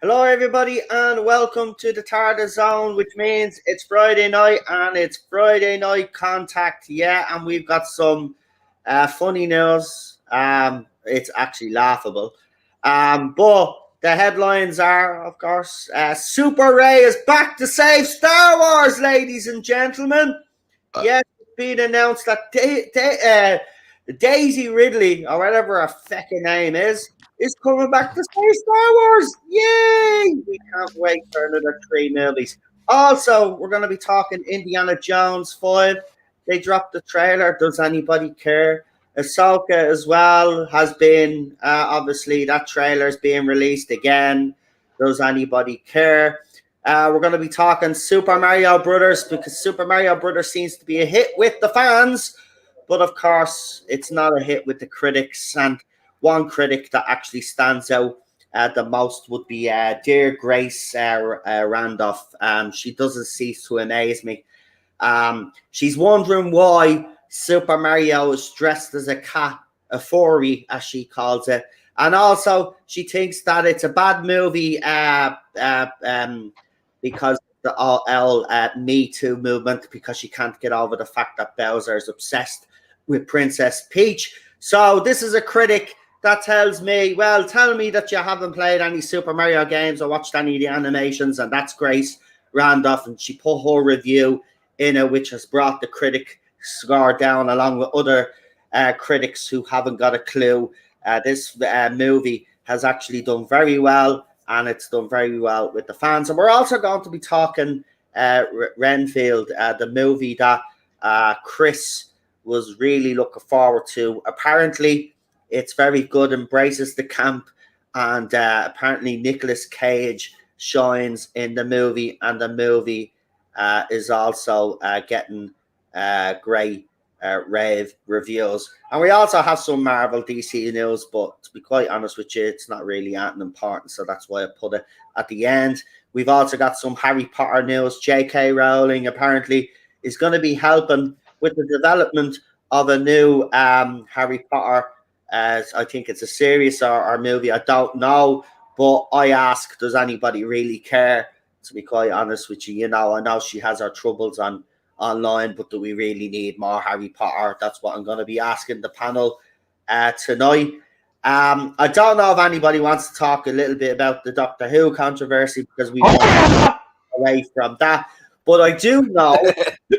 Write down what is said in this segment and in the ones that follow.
Hello, everybody, and welcome to the Tarda Zone, which means it's Friday night and it's Friday night contact. Yeah, and we've got some funny news. It's actually laughable. But the headlines are, of course, Super Ray is back to save Star Wars, ladies and gentlemen. Yes, it's been announced that Daisy Ridley, or whatever her feckin' name is coming back to say Star Wars. Yay! We can't wait for another three movies. Also, we're going to be talking Indiana Jones 5. They dropped the trailer. Does anybody care? Ahsoka as well has been, obviously, that trailer is being released again. Does anybody care? We're going to be talking Super Mario Brothers because Super Mario Brothers seems to be a hit with the fans, but of course, it's not a hit with the critics. And one critic that actually stands out the most would be dear Grace Randolph. She doesn't cease to amaze me. She's wondering why Super Mario is dressed as a cat, a furry, as she calls it. And also, she thinks that it's a bad movie because the all Me Too movement, because she can't get over the fact that Bowser is obsessed with Princess Peach. So this is a critic that tells me, well, tell me that you haven't played any Super Mario games or watched any of the animations, and that's Grace Randolph, and she put her review in it, which has brought the critic score down along with other critics who haven't got a clue. This movie has actually done very well, and it's done very well with the fans. And we're also going to be talking Renfield, the movie that Chris was really looking forward to. Apparently, it's very good, embraces the camp, and apparently Nicolas Cage shines in the movie, and the movie is also getting great rave reviews. And we also have some Marvel DC news, but to be quite honest with you, it's not really that important, so that's why I put it at the end. We've also got some Harry Potter news. J.K. Rowling apparently is going to be helping with the development of a new Harry Potter. I think it's a series or movie. I don't know, but I ask, does anybody really care? To be quite honest with you, I know she has her troubles online, but do we really need more Harry Potter? That's what I'm going to be asking the panel tonight. I don't know if anybody wants to talk a little bit about the Doctor Who controversy because we want away from that. But I do know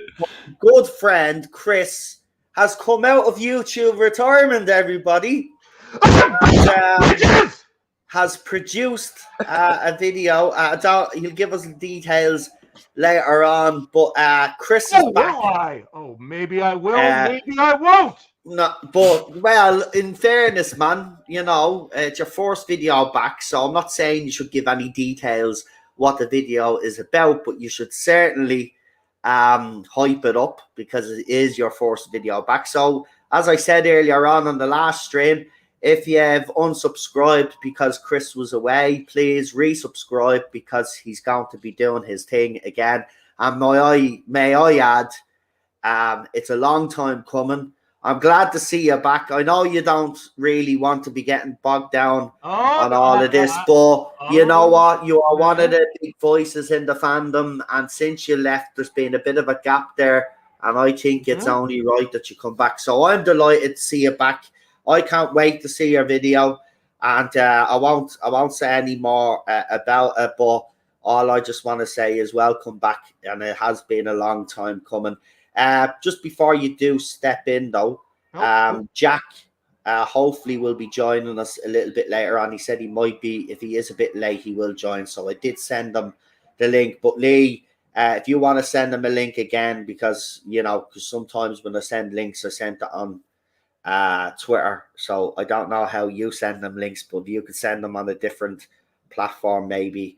my good friend Chris has come out of YouTube retirement, everybody. And, has produced a video. He'll give us the details later on, but Chris is back. Will I? Oh, maybe I will, maybe I won't. No, but well, in fairness, man, it's your first video back, so I'm not saying you should give any details what the video is about, but you should certainly hype it up because it is your first video back. So, as I said earlier on the last stream, if you've unsubscribed because Chris was away, please resubscribe because he's going to be doing his thing again. And may I add, it's a long time coming. I'm glad to see you back. I know you don't really want to be getting bogged down on all of this, but you know what? You are one of the big voices in the fandom, and since you left, there's been a bit of a gap there, and I think it's only right that you come back. So I'm delighted to see you back. I can't wait to see your video, and I won't say any more about it, but all I just want to say is welcome back, and it has been a long time coming. Just before you do step in, though, Jack hopefully will be joining us a little bit later on. He said he might be, if he is a bit late, he will join. So I did send him the link. But Lee, if you want to send him a link again, because sometimes when I send links, I send it on Twitter. So I don't know how you send them links, but you could send them on a different platform, maybe,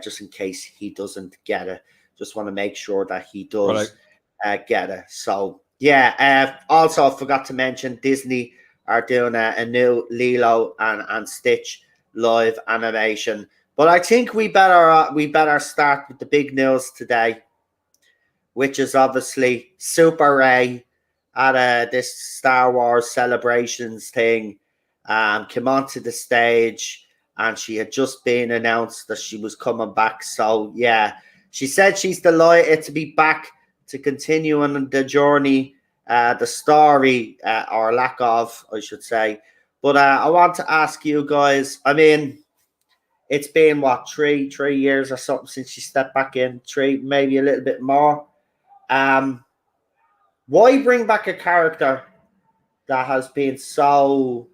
just in case he doesn't get it. Just want to make sure that he does. Right. Get it. So yeah. Also, I forgot to mention Disney are doing a new Lilo and Stitch live animation. But I think we better start with the big news today, which is obviously Super Ray at this Star Wars celebrations thing. Came onto the stage and she had just been announced that she was coming back. So yeah, she said she's delighted to be back to continue on the journey, the story, or lack of, I should say. But I want to ask you guys, I mean, it's been what, three years or something since she stepped back in, three, maybe a little bit more. Why bring back a character that has been so,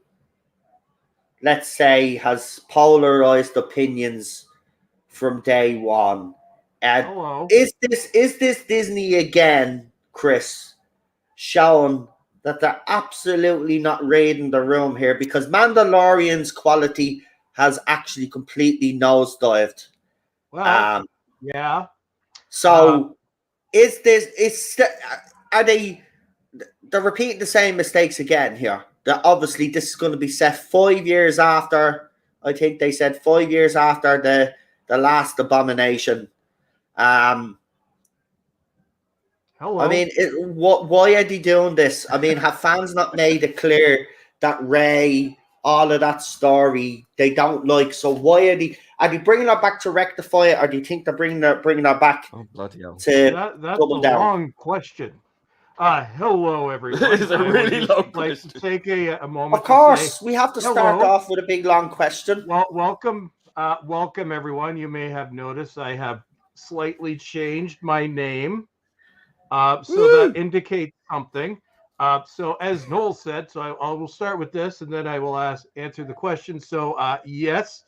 let's say, has polarized opinions from day one? Hello. Is this Disney again, Chris, showing that they're absolutely not raiding the room here? Because Mandalorian's quality has actually completely nosedived. Well, yeah. So are they're repeating the same mistakes again here? That obviously this is going to be set 5 years after. I think they said 5 years after the last Abomination. Hello. I mean, why are they doing this? I mean, have fans not made it clear that Rey, all of that story, they don't like? So why are they bringing her back to rectify it, or do you think they're bringing her back bloody hell. to That's double a down? long question. Hello, everyone. It's a really long like question. to take a moment. Of course, to say, we have to start hello. off with a big long question. Well, welcome, everyone. You may have noticed I have slightly changed my name, so that indicates something. So as Noel said, so I will start with this, and then I will answer the question. So yes,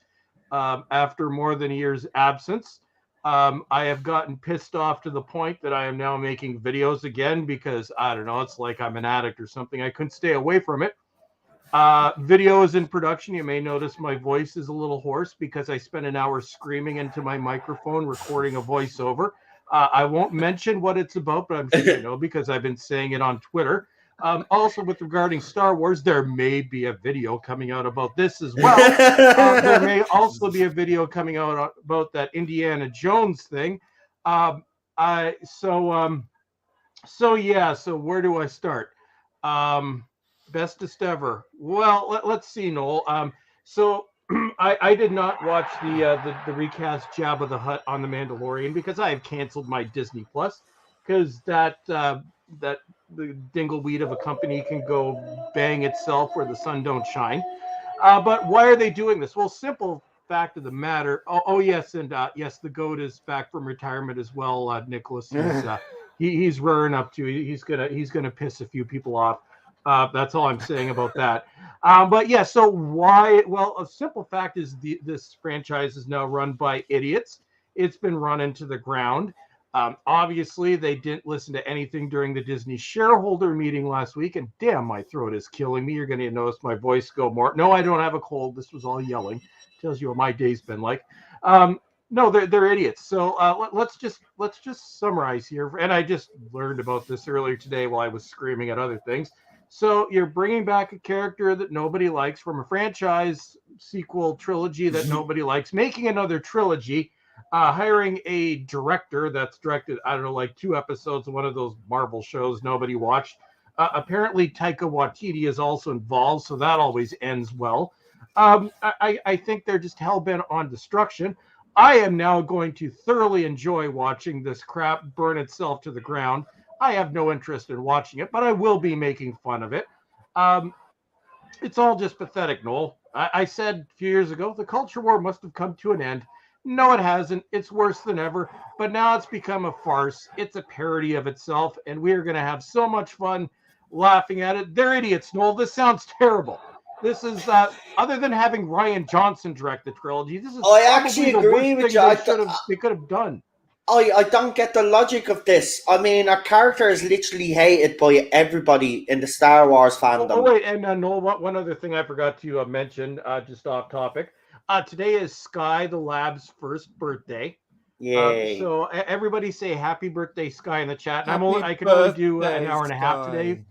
after more than a year's absence, I have gotten pissed off to the point that I am now making videos again because I don't know, it's like I'm an addict or something. I couldn't stay away from it. Video is in production. You may notice my voice is a little hoarse because I spent an hour screaming into my microphone recording a voiceover. I won't mention what it's about, but I'm sure you know because I've been saying it on Twitter. Also, with regarding Star Wars, there may be a video coming out about this as well. There may also be a video coming out about that Indiana Jones thing. So yeah. So where do I start? Bestest ever. Well, let's see, Noel. So I did not watch the recast Jabba the Hutt on The Mandalorian because I have canceled my Disney Plus because that the dingleweed of a company can go bang itself where the sun don't shine. But why are they doing this? Well, simple fact of the matter. Oh yes, and yes, the GOAT is back from retirement as well. Nicholas, he's rearing up to. He's gonna piss a few people off. That's all I'm saying about that. But yeah, so why? Well, a simple fact is this franchise is now run by idiots. It's been run into the ground. Obviously, they didn't listen to anything during the Disney shareholder meeting last week, and damn, my throat is killing me. You're going to notice my voice go more. No, I don't have a cold. This was all yelling. Tells you what my day's been like. No, they're idiots. So let's just summarize here. And I just learned about this earlier today while I was screaming at other things. So you're bringing back a character that nobody likes from a franchise sequel trilogy that nobody likes, making another trilogy. Hiring a director that's directed, I don't know, like 2 episodes of one of those Marvel shows nobody watched. Apparently, Taika Waititi is also involved, so that always ends well. I think they're just hell-bent on destruction. I am now going to thoroughly enjoy watching this crap burn itself to the ground. I have no interest in watching it, but I will be making fun of it. It's all just pathetic, Noel. I said a few years ago, the culture war must have come to an end. No, it hasn't. It's worse than ever. But now it's become a farce. It's a parody of itself, and we are going to have so much fun laughing at it. They're idiots, Noel. This sounds terrible. This is, other than having Rian Johnson direct the trilogy, this is I actually agree with you. They could have done. I don't get the logic of this. I mean, our character is literally hated by everybody in the Star Wars fandom. Oh wait, and Noel, one other thing I forgot to mention, just off topic. Today is Sky the Lab's first birthday. Yay. So everybody say happy birthday, Sky, in the chat. And I can only do an hour and a half today.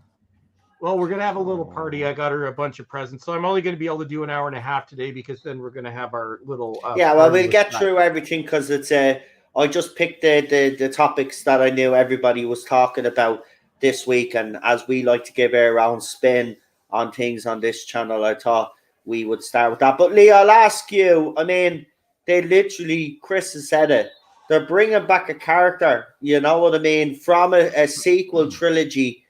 Well, we're going to have a little party. I got her a bunch of presents. So I'm only going to be able to do an hour and a half today because then we're going to have our little... well, we'll get through everything because it's... I just picked the topics that I knew everybody was talking about this week. And as we like to give our own spin on things on this channel, I thought we would start with that. But Lee, I'll ask you. I mean, they literally, Chris has said it. They're bringing back a character. You know what I mean? From a sequel trilogy,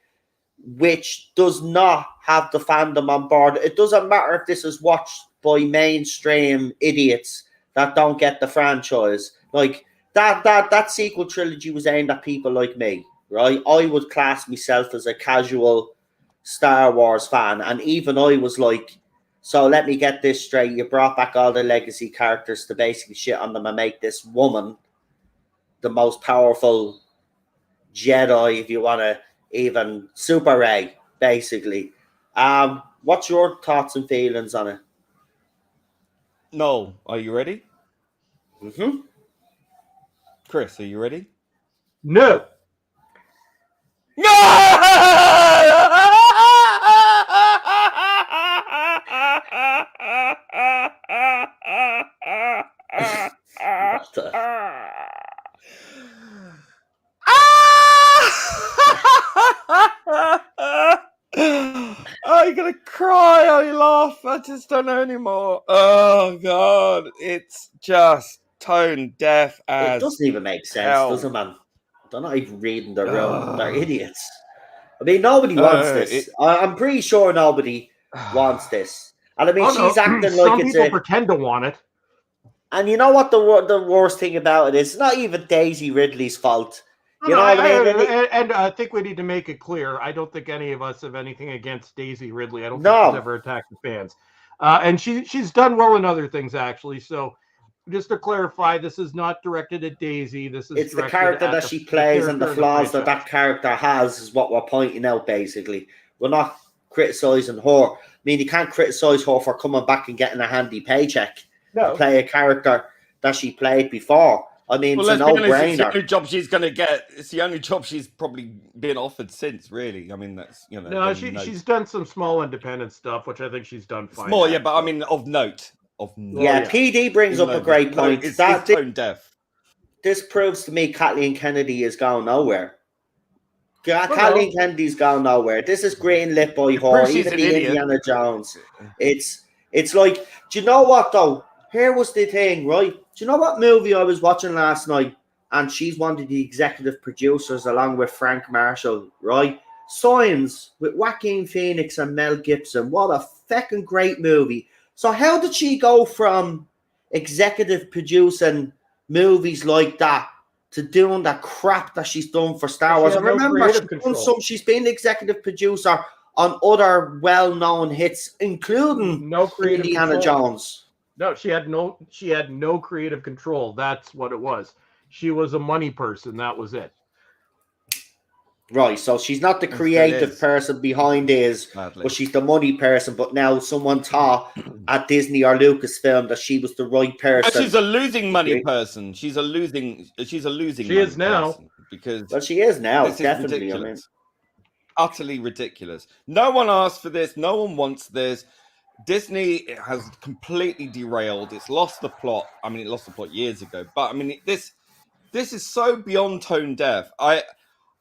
which does not have the fandom on board. It doesn't matter if this is watched by mainstream idiots that don't get the franchise. Like that sequel trilogy was aimed at people like me, right? I would class myself as a casual Star Wars fan, and even I was like, so let me get this straight. You brought back all the legacy characters to basically shit on them and make this woman the most powerful Jedi, if you want to, even Super Ray, basically. What's your thoughts and feelings on it? Noel, are you ready? Mm-hmm. Chris, are you ready? No. What the? Oh, you're gonna cry or you laugh. I just don't know anymore. Oh god, it's just tone deaf as It doesn't even make sense, hell. does it, man? They're not even reading their own. They're idiots. I mean, nobody wants this. I'm pretty sure nobody wants this. And I mean, she's acting Some like it's people pretend to want it. And you know what the worst thing about it is? It's not even Daisy Ridley's fault. You know what I mean? And I think we need to make it clear. I don't think any of us have anything against Daisy Ridley. I don't No. think she's ever attacked the fans. And she's done well in other things, actually. So just to clarify, this is not directed at Daisy. It's the character that she plays and the flaws that character has is what we're pointing out, basically. We're not criticising her. I mean, you can't criticise her for coming back and getting a handy paycheck to play a character that she played before. I mean, it's a no-brainer. It's the only job she's going to get. It's the only job she's probably been offered since, really. I mean, that's, you know. No, she's done some small independent stuff, which I think she's done fine. Small, yeah, but I mean, of note. Yeah, PD brings up a great point. It's tone deaf. This proves to me Kathleen Kennedy is going nowhere. Kathleen Kennedy's going nowhere. This is greenlit by her, even the Indiana Jones. It's like, do you know what, though? Here was the thing, right? Do you know what movie I was watching last night? And she's one of the executive producers along with Frank Marshall, right? Signs with Joaquin Phoenix and Mel Gibson. What a fucking great movie. So how did she go from executive producing movies like that to doing that crap that she's done for Star Wars? I remember she's been executive producer on other well-known hits, including Indiana Jones. No, she had no creative control. That's what it was. She was a money person. That was it. Right, so she's not the creative person behind this, but she's the money person. But now someone thought at Disney or Lucasfilm that she was the right person. She's a losing money person. She's a losing. She is now because she is now. This definitely, is ridiculous. Utterly ridiculous. No one asked for this. No one wants this. Disney has completely derailed. It's lost the plot. I mean, it lost the plot years ago. But I mean, this is so beyond tone deaf.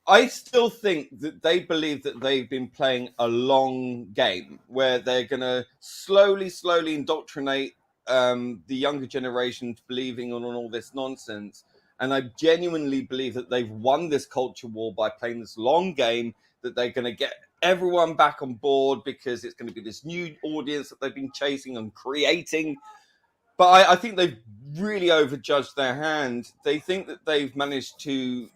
I still think that they believe that they've been playing a long game where they're going to slowly indoctrinate the younger generation to believing on all this nonsense. And I genuinely believe that they've won this culture war by playing this long game, that they're going to get everyone back on board because it's going to be this new audience that they've been chasing and creating. But I think they've really overjudged their hand. They think that they've managed to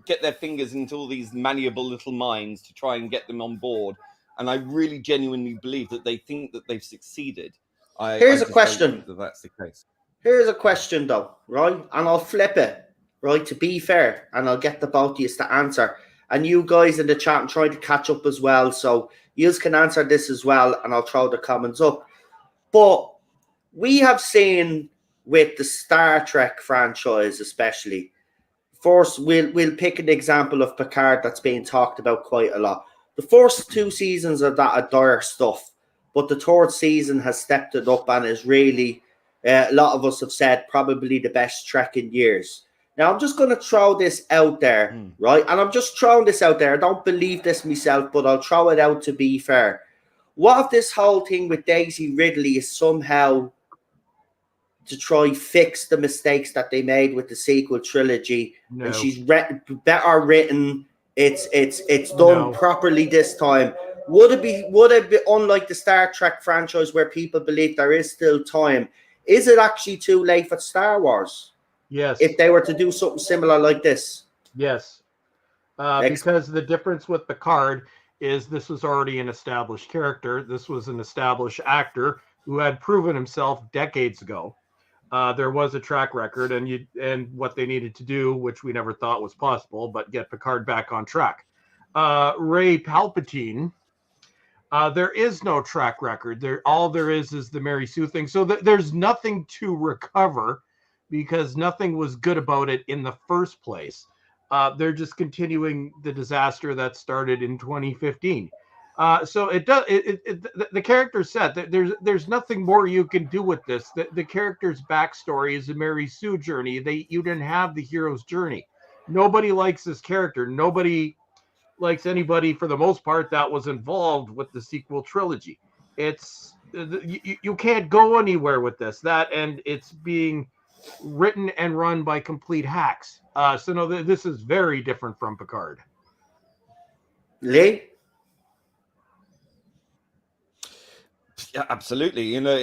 get their fingers into all these malleable little minds to try and get them on board. And I really genuinely believe that they think that they've succeeded. Here's a question. That's the case. Here's a question, though, right? And I'll flip it, right, to be fair, and I'll get the both of you to answer. And you guys in the chat, I'm trying to catch up as well. So you can answer this as well, and I'll throw the comments up. But we have seen with the Star Trek franchise, especially, first, we'll pick an example of Picard that's being talked about quite a lot. The first two seasons of that are dire stuff, but the third season has stepped it up and is really, a lot of us have said, probably the best Trek in years. Now, I'm just going to throw this out there, right? And I'm just throwing this out there. I don't believe this myself, but I'll throw it out to be fair. What if this whole thing with Daisy Ridley is somehow to try fix the mistakes that they made with the sequel trilogy, No. and she's better written? It's done No. properly this time. Would it be unlike the Star Trek franchise where people believe there is still time? Is it actually too late for Star Wars Yes. if they were to do something similar like this? Yes. Because the difference with Picard is this was already an established character. This was an established actor who had proven himself decades ago. There was a track record, and what they needed to do, which we never thought was possible, but get Picard back on track. Rey Palpatine, there is no track record. All there is the Mary Sue thing. So there's nothing to recover because nothing was good about it in the first place. They're just continuing the disaster that started in 2015. So it does. The character's set. There's nothing more you can do with this. The character's backstory is a Mary Sue journey. You didn't have the hero's journey. Nobody likes this character. Nobody likes anybody, for the most part, that was involved with the sequel trilogy. You can't go anywhere with this. And it's being written and run by complete hacks. So no, this is very different from Picard. Lee? Yeah, absolutely. You know,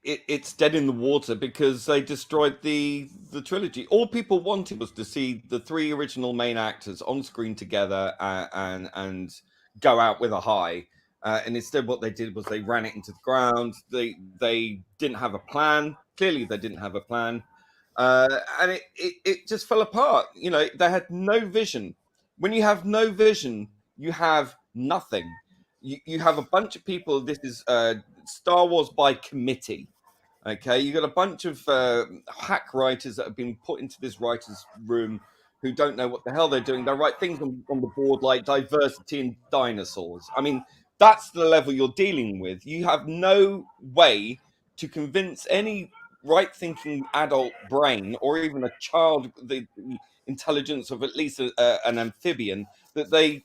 it's dead in the water because they destroyed the trilogy. All people wanted was to see the three original main actors on screen together and go out with a high. And instead, what they did was they ran it into the ground. They didn't have a plan. Clearly, they didn't have a plan, and it just fell apart. You know, they had no vision. When you have no vision, you have nothing. You have a bunch of people. This is Star Wars by committee. Okay, you got a bunch of hack writers that have been put into this writers' room who don't know what the hell they're doing. They write things on the board like diversity and dinosaurs. I mean, that's the level you're dealing with. You have no way to convince any right-thinking adult brain or even a child, the intelligence of at least an amphibian, that they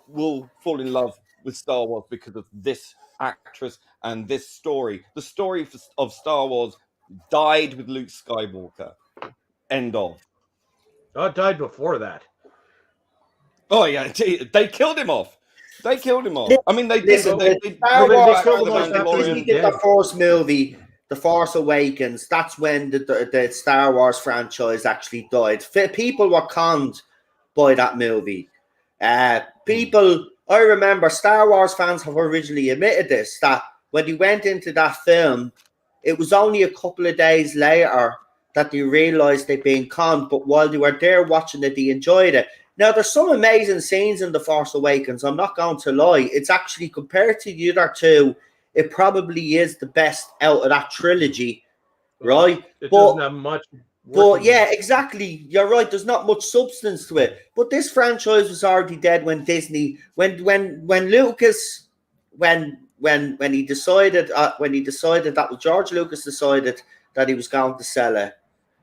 will fall in love with Star Wars because of this actress and this story. The story of Star Wars died with Luke Skywalker. End of. Oh, it died before that. Oh yeah, they killed him off. They killed him off. I mean, they Listen, did. Star they Wars, killed him when off after Disney he did did. the first movie, The Force Awakens, that's when the Star Wars franchise actually died. People were conned by that movie. I remember Star Wars fans have originally admitted this, that when they went into that film, it was only a couple of days later that they realized they'd been conned, but while they were there watching it, they enjoyed it. Now, there's some amazing scenes in The Force Awakens, I'm not going to lie. It's actually, compared to the other two, it probably is the best out of that trilogy, right? It doesn't have much. But yeah, exactly. You're right. There's not much substance to it. But this franchise was already dead when Disney, when Lucas, when he decided that was George Lucas decided that he was going to sell it.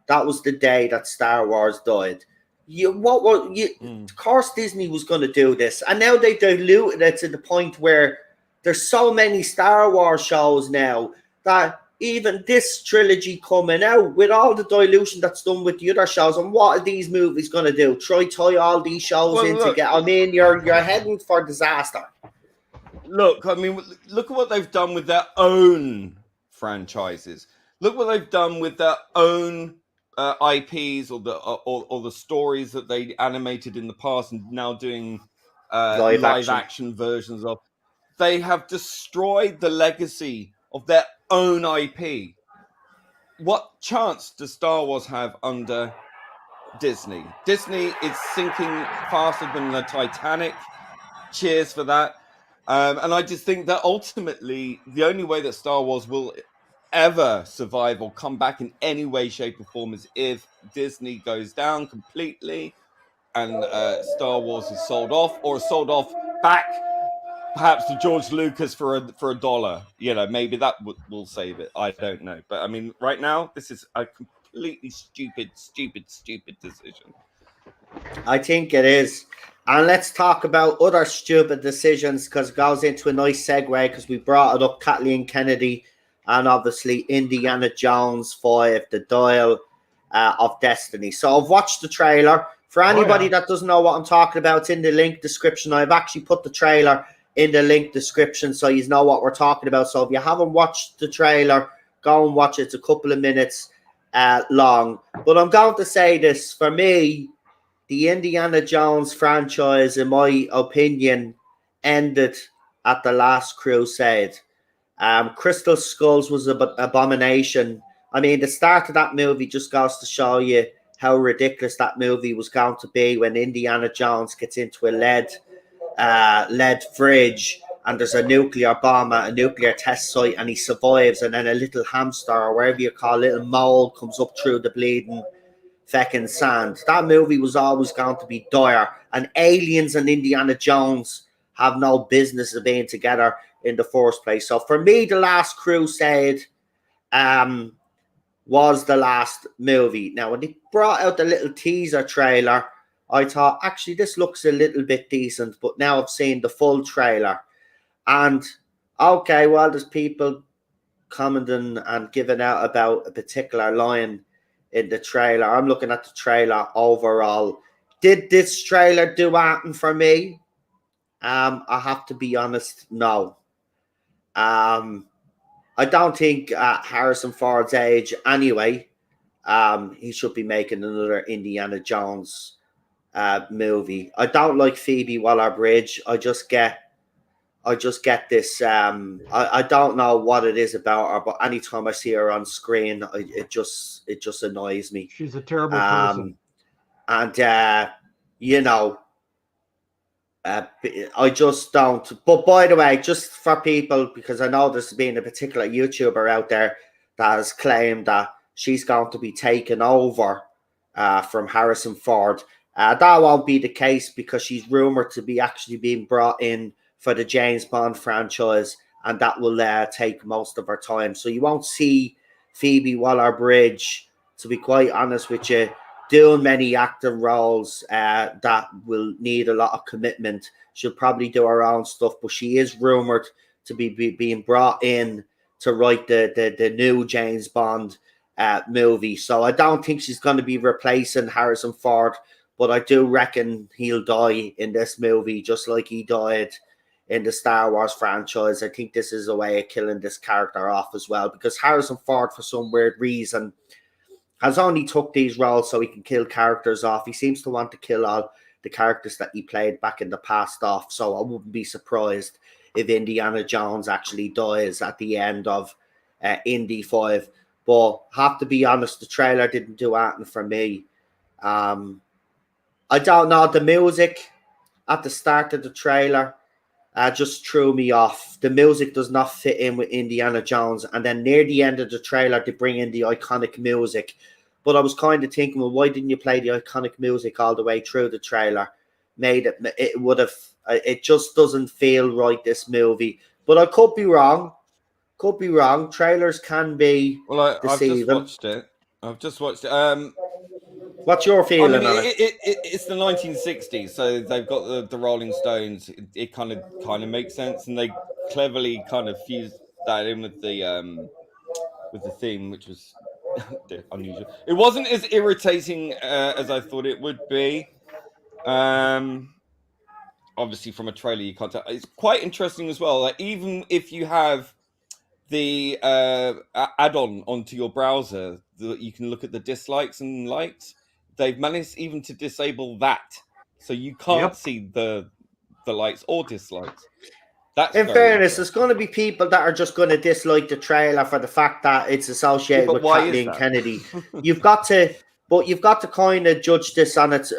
That was the day that Star Wars died. Of course, Disney was going to do this, and now they diluted it to the point where there's so many Star Wars shows now that even this trilogy coming out with all the dilution that's done with the other shows, and what are these movies going to do? Try tie all these shows in together? I mean, you're heading for disaster. Look, I mean, look at what they've done with their own franchises. Look what they've done with their own IPs or the stories that they animated in the past and now doing live action versions of. They have destroyed the legacy of their own IP. What chance does Star Wars have under Disney? Disney is sinking faster than the Titanic. Cheers for that. And I just think that ultimately the only way that Star Wars will ever survive or come back in any way, shape, or form is if Disney goes down completely and Star Wars is sold off, or sold off back perhaps to George Lucas for a dollar. You know, maybe that will save it. I don't know. But I mean, right now, this is a completely stupid decision. I think it is. And let's talk about other stupid decisions because it goes into a nice segue because we brought it up, Kathleen Kennedy and obviously Indiana Jones 5, The Dial of Destiny. So I've watched the trailer. For anybody that doesn't know what I'm talking about, it's in the link description. I've actually put the trailer in the link description so you know what we're talking about. So if you haven't watched the trailer, go and watch it. It's a couple of minutes long. But I'm going to say this. For me, the Indiana Jones franchise, in my opinion, ended at The Last Crusade. Crystal Skulls was an abomination. I mean, the start of that movie just goes to show you how ridiculous that movie was going to be when Indiana Jones gets into a lead fridge and there's a nuclear bomb at a nuclear test site and he survives, and then a little hamster or whatever you call it, little mole comes up through the bleeding feckin' sand. That movie was always going to be dire, and aliens and Indiana Jones have no business of being together in the first place. So for me, The Last Crusade was the last movie. Now, when they brought out the little teaser trailer, I thought, actually, this looks a little bit decent, but now I've seen the full trailer. And, okay, well, there's people commenting and giving out about a particular line in the trailer. I'm looking at the trailer overall. Did this trailer do anything for me? I have to be honest, no. I don't think at Harrison Ford's age anyway, he should be making another Indiana Jones movie. I don't like Phoebe Waller-Bridge. I just get this. I don't know what it is about her, but anytime I see her on screen, it just annoys me. She's a terrible person. And I just don't. But by the way, just for people, because I know there's been a particular YouTuber out there that has claimed that she's going to be taken over from Harrison Ford. That won't be the case because she's rumored to be actually being brought in for the James Bond franchise, and that will take most of her time. So you won't see Phoebe Waller-Bridge, to be quite honest with you, doing many acting roles that will need a lot of commitment. She'll probably do her own stuff, but she is rumored to be being brought in to write the new James Bond movie. So I don't think she's going to be replacing Harrison Ford, but I do reckon he'll die in this movie, just like he died in the Star Wars franchise. I think this is a way of killing this character off as well, because Harrison Ford, for some weird reason, has only took these roles so he can kill characters off. He seems to want to kill all the characters that he played back in the past off. So I wouldn't be surprised if Indiana Jones actually dies at the end of Indy 5. But have to be honest, the trailer didn't do anything for me. I don't know, the music at the start of the trailer just threw me off. The music does not fit in with Indiana Jones. And then near the end of the trailer, they bring in the iconic music. But I was kind of thinking, well, why didn't you play the iconic music all the way through the trailer? It just doesn't feel right, this movie. But I could be wrong. Trailers can be deceiving. I've just watched it. What's your feeling on it? It's the 1960s, so they've got the Rolling Stones. It kind of makes sense, and they cleverly kind of fused that in with the theme, which was unusual. It wasn't as irritating as I thought it would be. Obviously, from a trailer, you can't tell. It's quite interesting as well. Like, even if you have the add-on onto your browser, you can look at the dislikes and likes. They've managed even to disable that, so you can't see the likes or dislikes. That's in fairness, there's going to be people that are just going to dislike the trailer for the fact that it's associated with Kathleen Kennedy. You've got to kind of judge this on its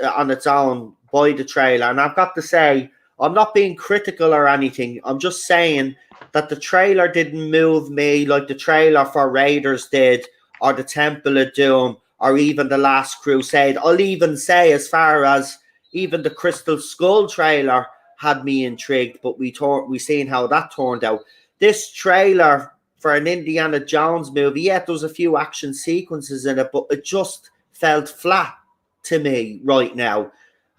own by the trailer. And I've got to say, I'm not being critical or anything. I'm just saying that the trailer didn't move me like the trailer for Raiders did, or the Temple of Doom, or even The Last Crusade. I'll even say, as far as even the Crystal Skull trailer had me intrigued, but we seen how that turned out. This trailer for an Indiana Jones movie, there was a few action sequences in it, but it just felt flat to me right now.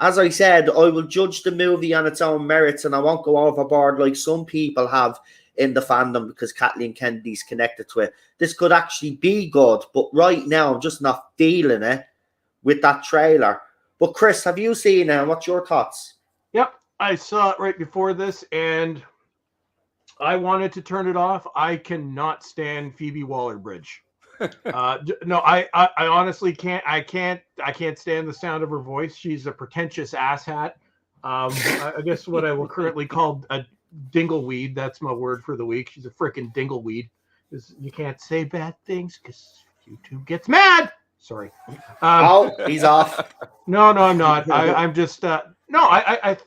as I said, I will judge the movie on its own merits, and I won't go overboard like some people have in the fandom because Kathleen Kennedy's connected to it. This could actually be good, but right now I'm just not feeling it with that trailer. But Chris, have you seen it? What's your thoughts? Yep, I saw it right before this, and I wanted to turn it off. I cannot stand Phoebe Waller-Bridge. No, I honestly can't. I can't stand the sound of her voice. She's a pretentious asshat. I guess what I will currently call a dingleweed. That's my word for the week. She's a freaking dingleweed. You can't say bad things because YouTube gets mad. Sorry. He's off. No, I'm not. I'm just I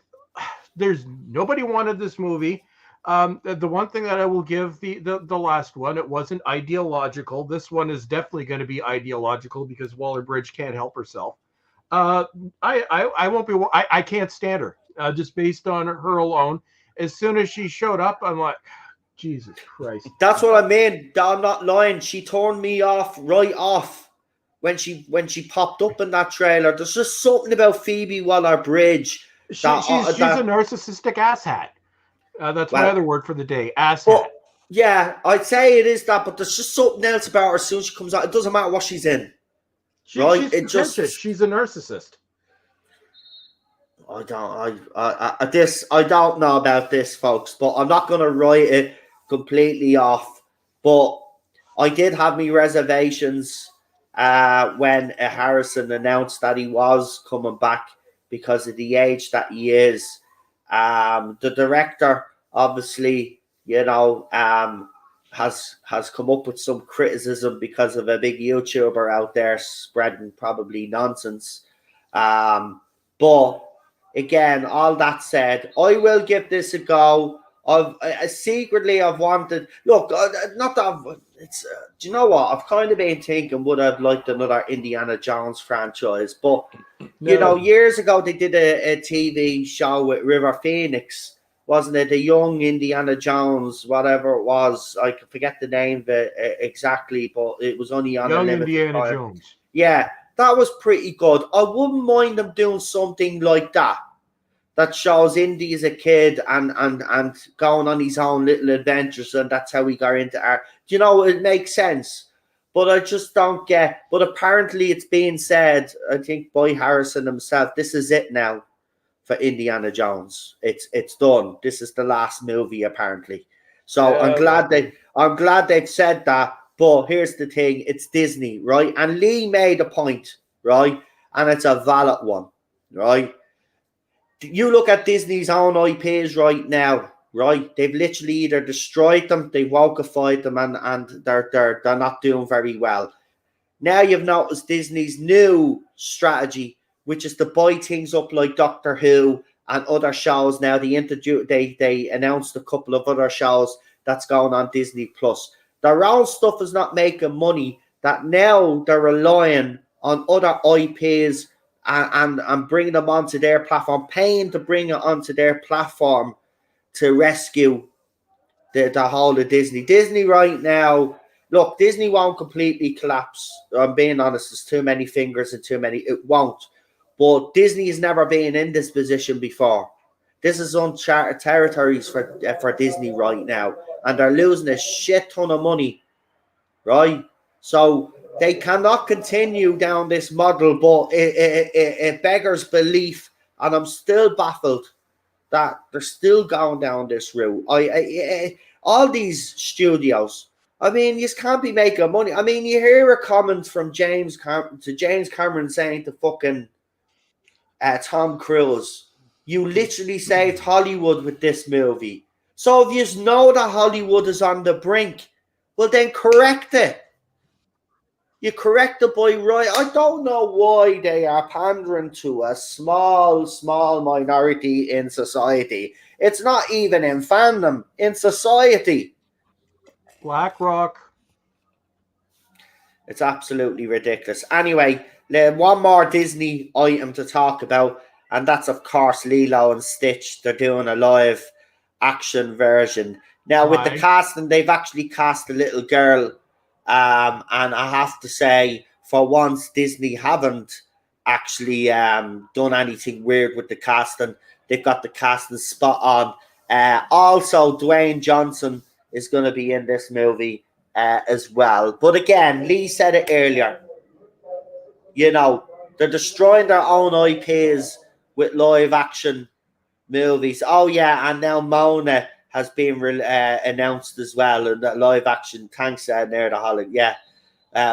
there's nobody wanted this movie. The one thing that I will give the last one, it wasn't ideological. This one is definitely going to be ideological because Waller-Bridge can't help herself. I won't be. I can't stand her just based on her alone. As soon as she showed up, I'm like, Jesus Christ. That's what I mean. I'm not lying. She turned me off right off when she popped up in that trailer. There's just something about Phoebe Waller-Bridge. She's a narcissistic asshat. That's my other word for the day, asshat. Yeah, I'd say it is that, but there's just something else about her as soon as she comes out. It doesn't matter what she's in. She's a narcissist. I don't know about this, folks, but I'm not going to write it completely off. But I did have me reservations when Harrison announced that he was coming back because of the age that he is. The director, obviously, has come up with some criticism because of a big YouTuber out there spreading probably nonsense. But again, all that said, I will give this a go. I've wanted. Look, not that it's. Do you know what? I've kind of been thinking would I've liked another Indiana Jones franchise, but years ago they did a TV show with River Phoenix, wasn't it? The young Indiana Jones, whatever it was. I forget the name of it exactly, but it was only on Young a limited Indiana time. Jones. Yeah, that was pretty good. I wouldn't mind them doing something like that. That shows Indy as a kid and going on his own little adventures, and that's how he got into art. Do you know, it makes sense. But I just don't get. But apparently it's being said, I think by Harrison himself, this is it now for Indiana Jones. It's done. This is the last movie, apparently. So I'm glad they've said that. But here's the thing, it's Disney, right? And Lee made a point, right? And it's a valid one, right? You look at Disney's own IPs right now, right? They've literally either destroyed them, they've wokified them, and they're not doing very well. Now you've noticed Disney's new strategy, which is to buy things up like Doctor Who and other shows. Now they announced a couple of other shows that's going on Disney Plus. Their own stuff is not making money. That now they're relying on other IPs and bringing them onto their platform, paying to bring it onto their platform to rescue the whole of Disney. Disney right now, look, Disney won't completely collapse. I'm being honest, there's too many fingers and too many. It won't. But Disney has never been in this position before. This is uncharted territories for Disney right now. And they're losing a shit ton of money, right? So they cannot continue down this model, but it beggars belief, and I'm still baffled that they're still going down this route. All these studios, I mean, you can't be making money. I mean, you hear a comment from James Cameron saying to fucking Tom Cruise, you literally saved Hollywood with this movie. So if you know that Hollywood is on the brink, well then correct it. You correct the boy right. I don't know why they are pandering to a small minority in society. It's not even in fandom, in society. BlackRock. It's absolutely ridiculous. Anyway, one more Disney item to talk about, and that's, of course, Lilo and Stitch. They're doing a live action version. Now, with the casting, they've actually cast a little girl. And I have to say, for once, Disney haven't actually done anything weird with the casting. They've got the casting spot on. Also, Dwayne Johnson is going to be in this movie as well. But again, Lee said it earlier. You know, they're destroying their own IPs with live action movies. Oh yeah, and now Mona has been announced as well in that live action. Thanks, Nerd Holic. Yeah,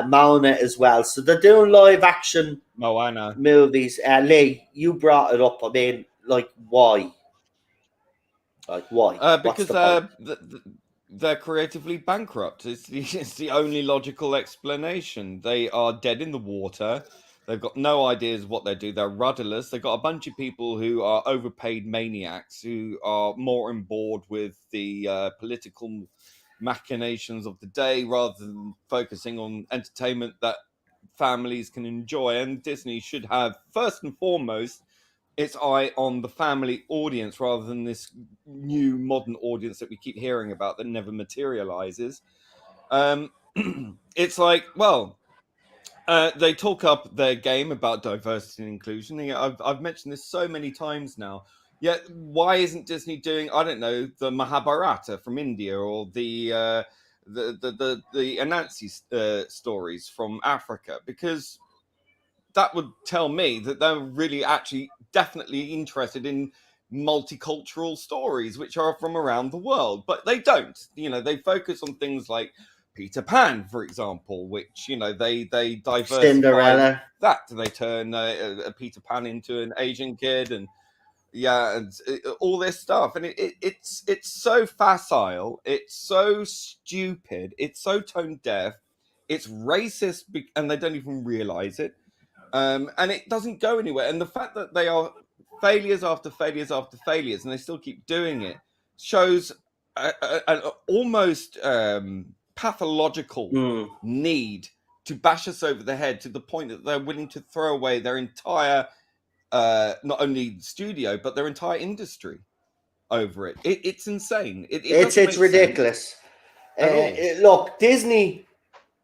Mona as well. So they're doing live action Moana movies. Lee, you brought it up. I mean, like, why? Like, why? because they're creatively bankrupt. It's the only logical explanation. They are dead in the water. They've got no ideas what they do. They're rudderless. They've got a bunch of people who are overpaid maniacs who are more on board with the political machinations of the day rather than focusing on entertainment that families can enjoy. And Disney should have, first and foremost, its eye on the family audience rather than this new modern audience that we keep hearing about that never materializes. It's like, well, they talk up their game about diversity and inclusion. I've mentioned this so many times now. Yet, why isn't Disney doing, I don't know, the Mahabharata from India or the Anansi stories from Africa? Because that would tell me that they're really actually definitely interested in multicultural stories which are from around the world, but they don't. They focus on things like Peter Pan, for example, which they diversify Cinderella. that. They turn a Peter Pan into an Asian kid, and all this stuff, and it's so facile, it's so stupid, it's so tone deaf, it's racist, and they don't even realize it. And it doesn't go anywhere. And the fact that they are failures after failures after failures, and they still keep doing it, shows an almost pathological need to bash us over the head to the point that they're willing to throw away their entire, not only studio, but their entire industry over it. It's insane. It's ridiculous. Look, Disney,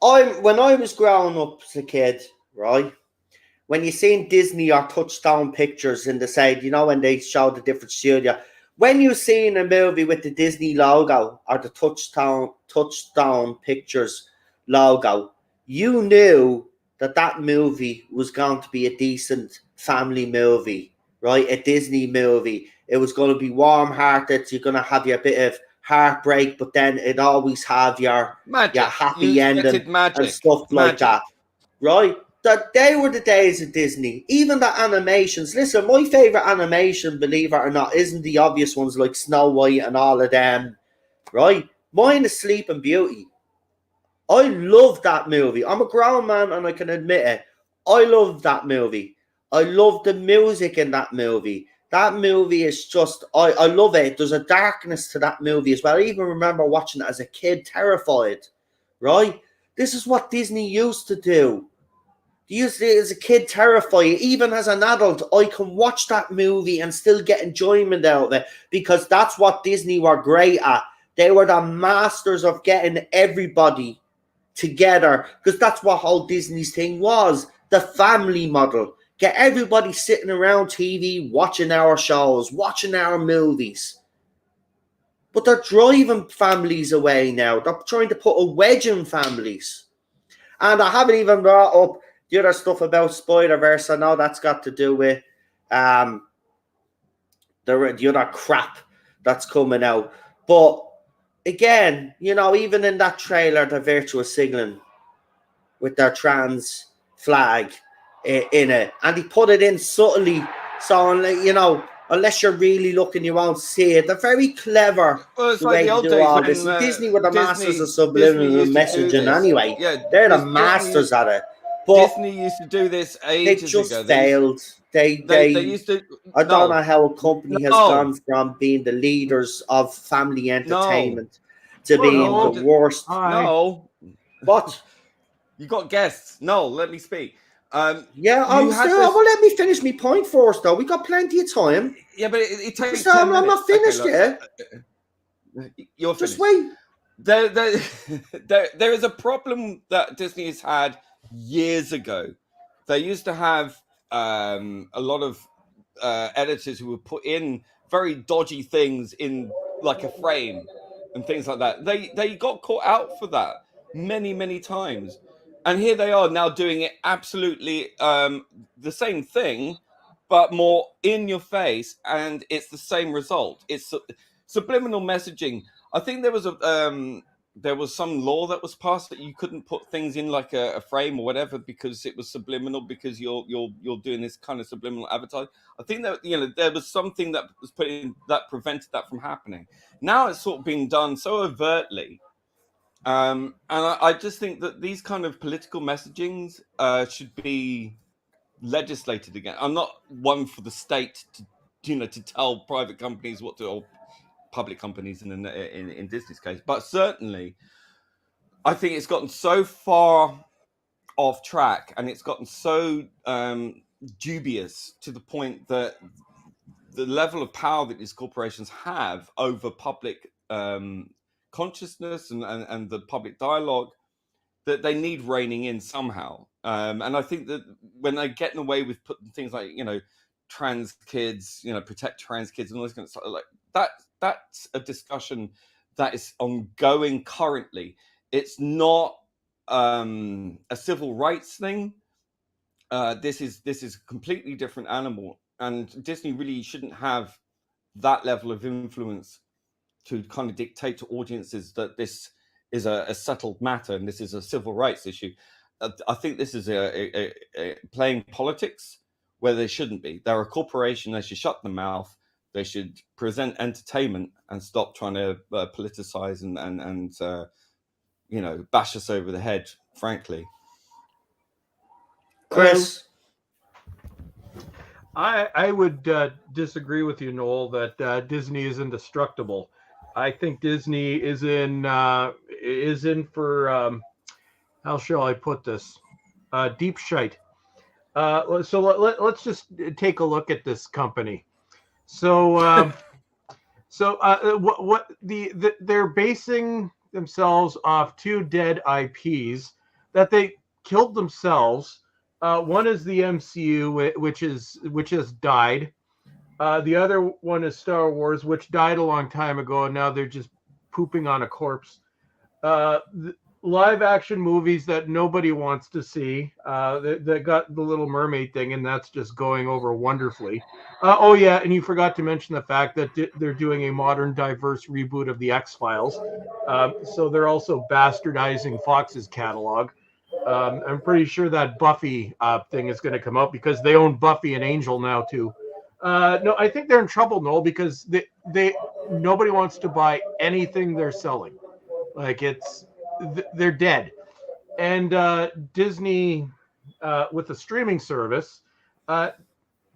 when I was growing up as a kid, right? When you seen Disney or Touchstone Pictures in the side, when they show the different studio, when you seen a movie with the Disney logo or the Touchstone Pictures logo, you knew that movie was going to be a decent family movie, right? A Disney movie. It was going to be warm-hearted. You're going to have your bit of heartbreak, but then it always have your happy ending and stuff like that, right? That they were the days of Disney. Even the animations. Listen, my favorite animation, believe it or not, isn't the obvious ones like Snow White and all of them, right? Mine is Sleeping Beauty. I love that movie. I'm a grown man and I can admit it. I love that movie. I love the music in that movie. That movie is just, I love it. There's a darkness to that movie as well. I even remember watching it as a kid, terrified, right? This is what Disney used to do. As a kid, terrify you. Even as an adult, I can watch that movie and still get enjoyment out of it because that's what Disney were great at. They were the masters of getting everybody together because that's what whole Disney's thing was, the family model. Get everybody sitting around TV, watching our shows, watching our movies. But they're driving families away now. They're trying to put a wedge in families. And I haven't even brought up the other stuff about Spider-Verse. I know that's got to do with the other crap that's coming out. But again, even in that trailer, the virtuous signaling with their trans flag in it. And he put it in subtly. So, unless you're really looking, you won't see it. They're very clever the way to do all this. Disney were the masters of subliminal messaging anyway. Yeah, they're the masters at it. But Disney used to do this ages ago. They just failed. They used to. I don't know how a company has gone from being the leaders of family entertainment to being the worst. No. What? You got guests. No, let me speak. Well, let me finish my point first, though. We got plenty of time. Yeah, but it takes 10 minutes. I'm not finished yet. You're finished. Just wait. There is a problem that Disney has had years ago. They used to have a lot of editors who would put in very dodgy things in like a frame and things like that. They got caught out for that many times, and here they are now doing it absolutely the same thing, but more in your face, and it's the same result. It's subliminal messaging. I think there was some law that was passed that you couldn't put things in like a frame or whatever because it was subliminal, because you're doing this kind of subliminal advertising. I think that there was something that was put in that prevented that from happening. Now it's sort of being done so overtly, and I just think that these kind of political messagings should be legislated again. I'm not one for the state to tell private companies what to, or public companies in Disney's case, but certainly I think it's gotten so far off track and it's gotten so dubious to the point that the level of power that these corporations have over public consciousness and the public dialogue, that they need reining in somehow. And I think that when they're getting away with putting things like trans kids, protect trans kids and all this kind of stuff, like that's a discussion that is ongoing currently. It's not a civil rights thing. This is a completely different animal, and Disney really shouldn't have that level of influence to kind of dictate to audiences that this is a settled matter and this is a civil rights issue. I think this is a playing politics where they shouldn't be. They're a corporation. They should shut their mouth. They should present entertainment and stop trying to politicize and bash us over the head, frankly. Chris? I would disagree with you, Noel, that Disney is indestructible. I think Disney is in for how shall I put this? Deep shite. So let's just take a look at this company. So they're basing themselves off two dead IPs that they killed themselves. One is the MCU, which has died. The other one is Star Wars, which died a long time ago, and now they're just pooping on a corpse. Live action movies that nobody wants to see. They got the Little Mermaid thing, and that's just going over wonderfully. Oh yeah, and you forgot to mention the fact that they're doing a modern, diverse reboot of the X-Files. So they're also bastardizing Fox's catalog. I'm pretty sure that Buffy thing is going to come out because they own Buffy and Angel now too. No, I think they're in trouble, Noel, because nobody wants to buy anything they're selling. Like they're dead. And Disney, with the streaming service,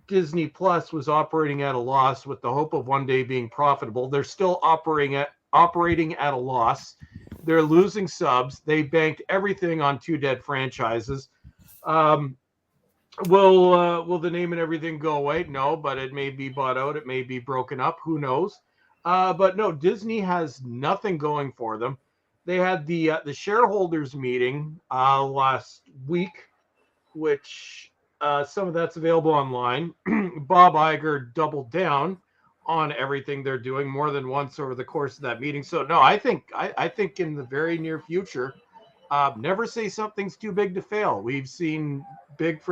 Disney Plus was operating at a loss with the hope of one day being profitable. They're still operating at a loss. They're losing subs. They banked everything on two dead franchises. Will the name and everything go away? No, but it may be bought out. It may be broken up. Who knows? But no, Disney has nothing going for them. They had the shareholders meeting last week, which some of that's available online. Bob Iger doubled down on everything they're doing more than once over the course of that meeting. So no, I think in the very near future, never say something's too big to fail. We've seen big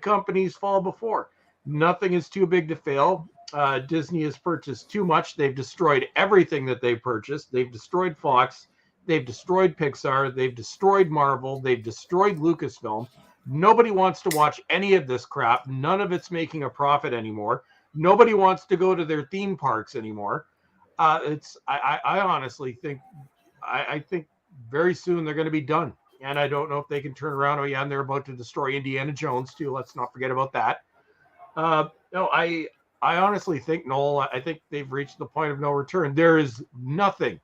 companies fall before. Nothing is too big to fail. Disney has purchased too much. They've destroyed everything that they purchased. They've destroyed Fox. They've destroyed Pixar. They've destroyed Marvel. They've destroyed Lucasfilm. Nobody wants to watch any of this crap. None of it's making a profit anymore. Nobody wants to go to their theme parks anymore. I honestly think I think very soon they're going to be done. And I don't know if they can turn around. Oh yeah, and they're about to destroy Indiana Jones too. Let's not forget about that. No, I honestly think, Noel, I think they've reached the point of no return. There is nothing,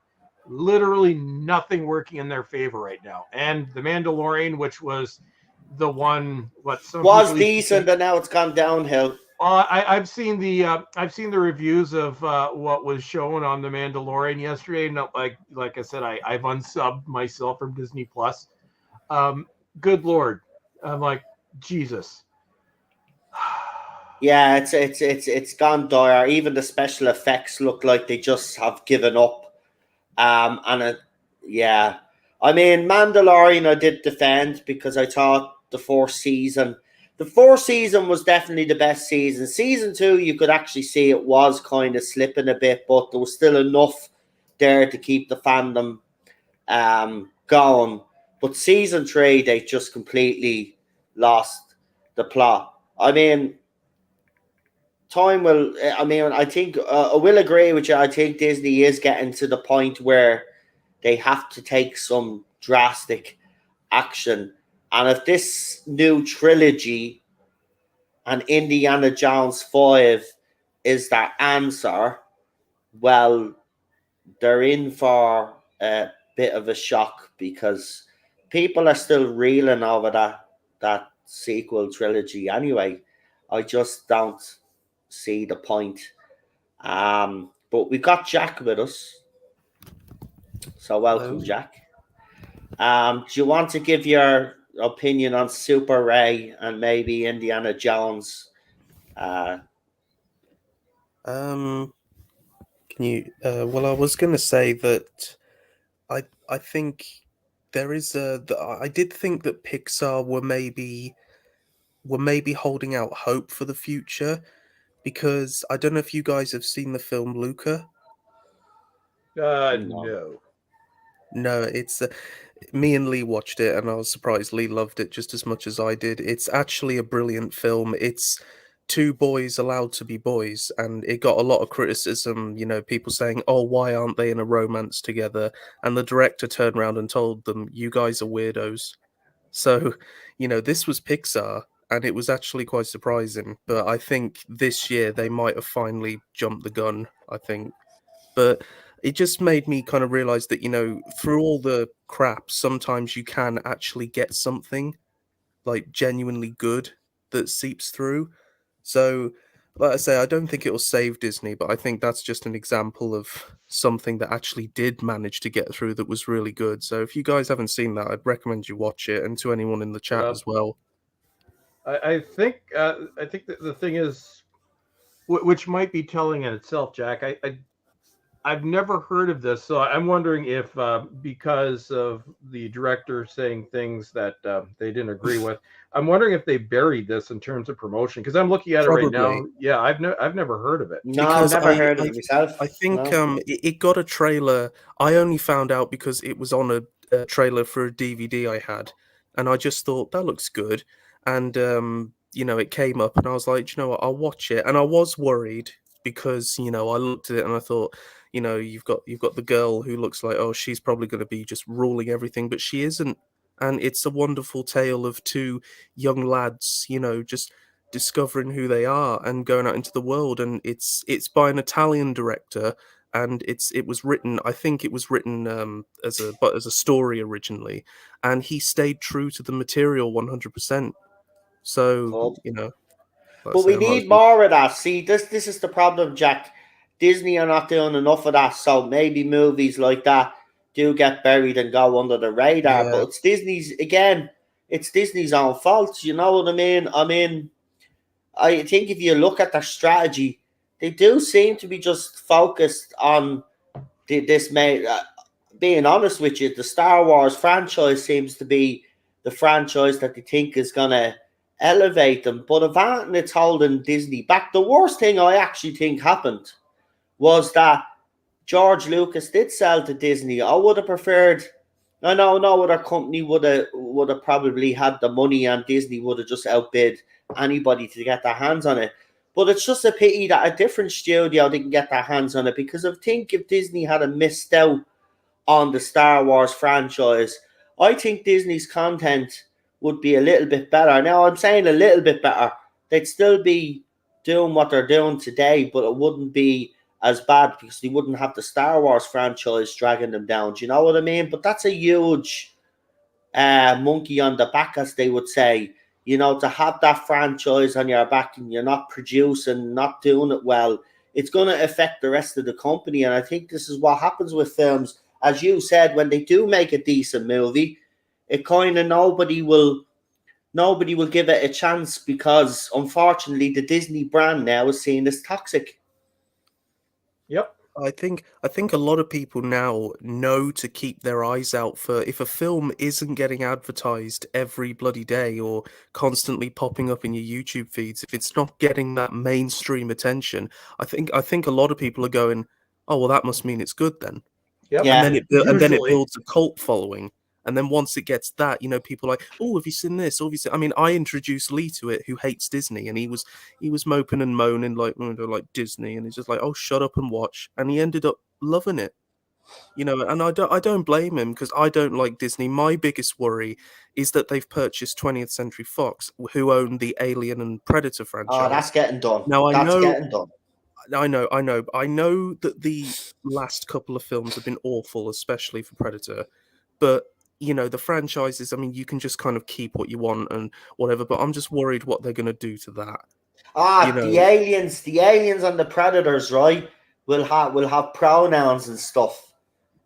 literally nothing working in their favor right now. And The Mandalorian, which was the one, was decent, and now it's gone downhill. I've seen the reviews of what was shown on The Mandalorian yesterday, and like I said, I've unsubbed myself from Disney Plus. Good Lord, I'm like, Jesus. Yeah, it's gone dire. Even the special effects look like they just have given up. Yeah, I mean, Mandalorian I did defend because I thought the fourth season was definitely the best season. Season two, you could actually see it was kind of slipping a bit, but there was still enough there to keep the fandom going. But season three, they just completely lost the plot. I mean, time will. I mean, I think I will agree with you. I think Disney is getting to the point where they have to take some drastic action. And if this new trilogy and Indiana Jones 5 is that answer, well, they're in for a bit of a shock because people are still reeling over that sequel trilogy anyway. I just don't see the point. But we got Jack with us. So welcome, Hello. Jack. Do you want to give your opinion on Super Ray and maybe Indiana Jones? Can you? Well, I was going to say that I think there is I did think that Pixar were maybe holding out hope for the future, because I don't know if you guys have seen the film Luca. No. No, it's me and Lee watched it, and I was surprised Lee loved it just as much as I did. It's actually a brilliant film. It's two boys allowed to be boys, and it got a lot of criticism. You know, people saying, "Oh, why aren't they in a romance together?" And the director turned around and told them, "You guys are weirdos." So, you know, this was Pixar, and it was actually quite surprising. But I think this year they might have finally jumped the gun, I think. But it just made me kind of realize that, you know, through all the crap, sometimes you can actually get something like genuinely good that seeps through. So, like I say, I don't think it'll save Disney, but I think that's just an example of something that actually did manage to get through that was really good. So, if you guys haven't seen that, I'd recommend you watch it, and to anyone in the chat as well. I think that the thing is, which might be telling in itself, Jack. I've never heard of this, so I'm wondering if because of the director saying things that they didn't agree with, I'm wondering if they buried this in terms of promotion. Because I'm looking at it right now. Probably. Yeah, I've never heard of it. No, Because I've never heard of it myself. I think No. it got a trailer. I only found out because it was on a trailer for a DVD I had, and I just thought that looks good. And you know, it came up, and I was like, "Do you know what? I'll watch it." And I was worried because, you know, I looked at it and I thought, you know, you've got the girl who looks like, oh, she's probably going to be just ruling everything, but she isn't. And it's a wonderful tale of two young lads, you know, just discovering who they are and going out into the world. And it's by an Italian director, and it was written, I think it was written as a story originally, and he stayed true to the material 100%. So, Cool. you know, like I But say, we I might as need well- more of that. See, this is the problem, Jack. Disney are not doing enough of that, so maybe movies like that do get buried and go under the radar. Yeah. But it's Disney's own fault. You know what I mean? I mean, I think if you look at their strategy, they do seem to be just focused on this. Being honest with you, the Star Wars franchise seems to be the franchise that they think is gonna elevate them. But if anything, it's holding Disney back. The worst thing I actually think happened was that George Lucas did sell to Disney. I would have preferred. I know no other company would have probably had the money, and Disney would have just outbid anybody to get their hands on it. But it's just a pity that a different studio didn't get their hands on it, because I think if Disney had missed out on the Star Wars franchise, I think Disney's content would be a little bit better. Now, I'm saying a little bit better. They'd still be doing what they're doing today, but it wouldn't be as bad because they wouldn't have the Star Wars franchise dragging them down. Do you know what I mean? But that's a huge monkey on the back, as they would say. You know, to have that franchise on your back and you're not producing, not doing it well, it's going to affect the rest of the company. And I think this is what happens with films. As you said, when they do make a decent movie, it kind of nobody will nobody will give it a chance because, unfortunately, the Disney brand now is seen as toxic. Yep. I think a lot of people now know to keep their eyes out for if a film isn't getting advertised every bloody day or constantly popping up in your YouTube feeds, if it's not getting that mainstream attention, I think a lot of people are going, oh well, that must mean it's good then. Yep. Yeah. And then it Usually. builds a cult following. And then once it gets that, people are like, oh, have you seen this? Or have you seen... I mean, I introduced Lee to it, who hates Disney, and he was moping and moaning like Disney, and he's just like, oh, shut up and watch. And he ended up loving it, And I don't blame him because I don't like Disney. My biggest worry is that they've purchased 20th Century Fox, who own the Alien and Predator franchise. Oh, that's getting done. Now That's getting done. I know that the last couple of films have been awful, especially for Predator, but the franchises, I mean, you can just kind of keep what you want and whatever, but I'm just worried what they're going to do to that. The aliens and the predators, right, will have pronouns and stuff.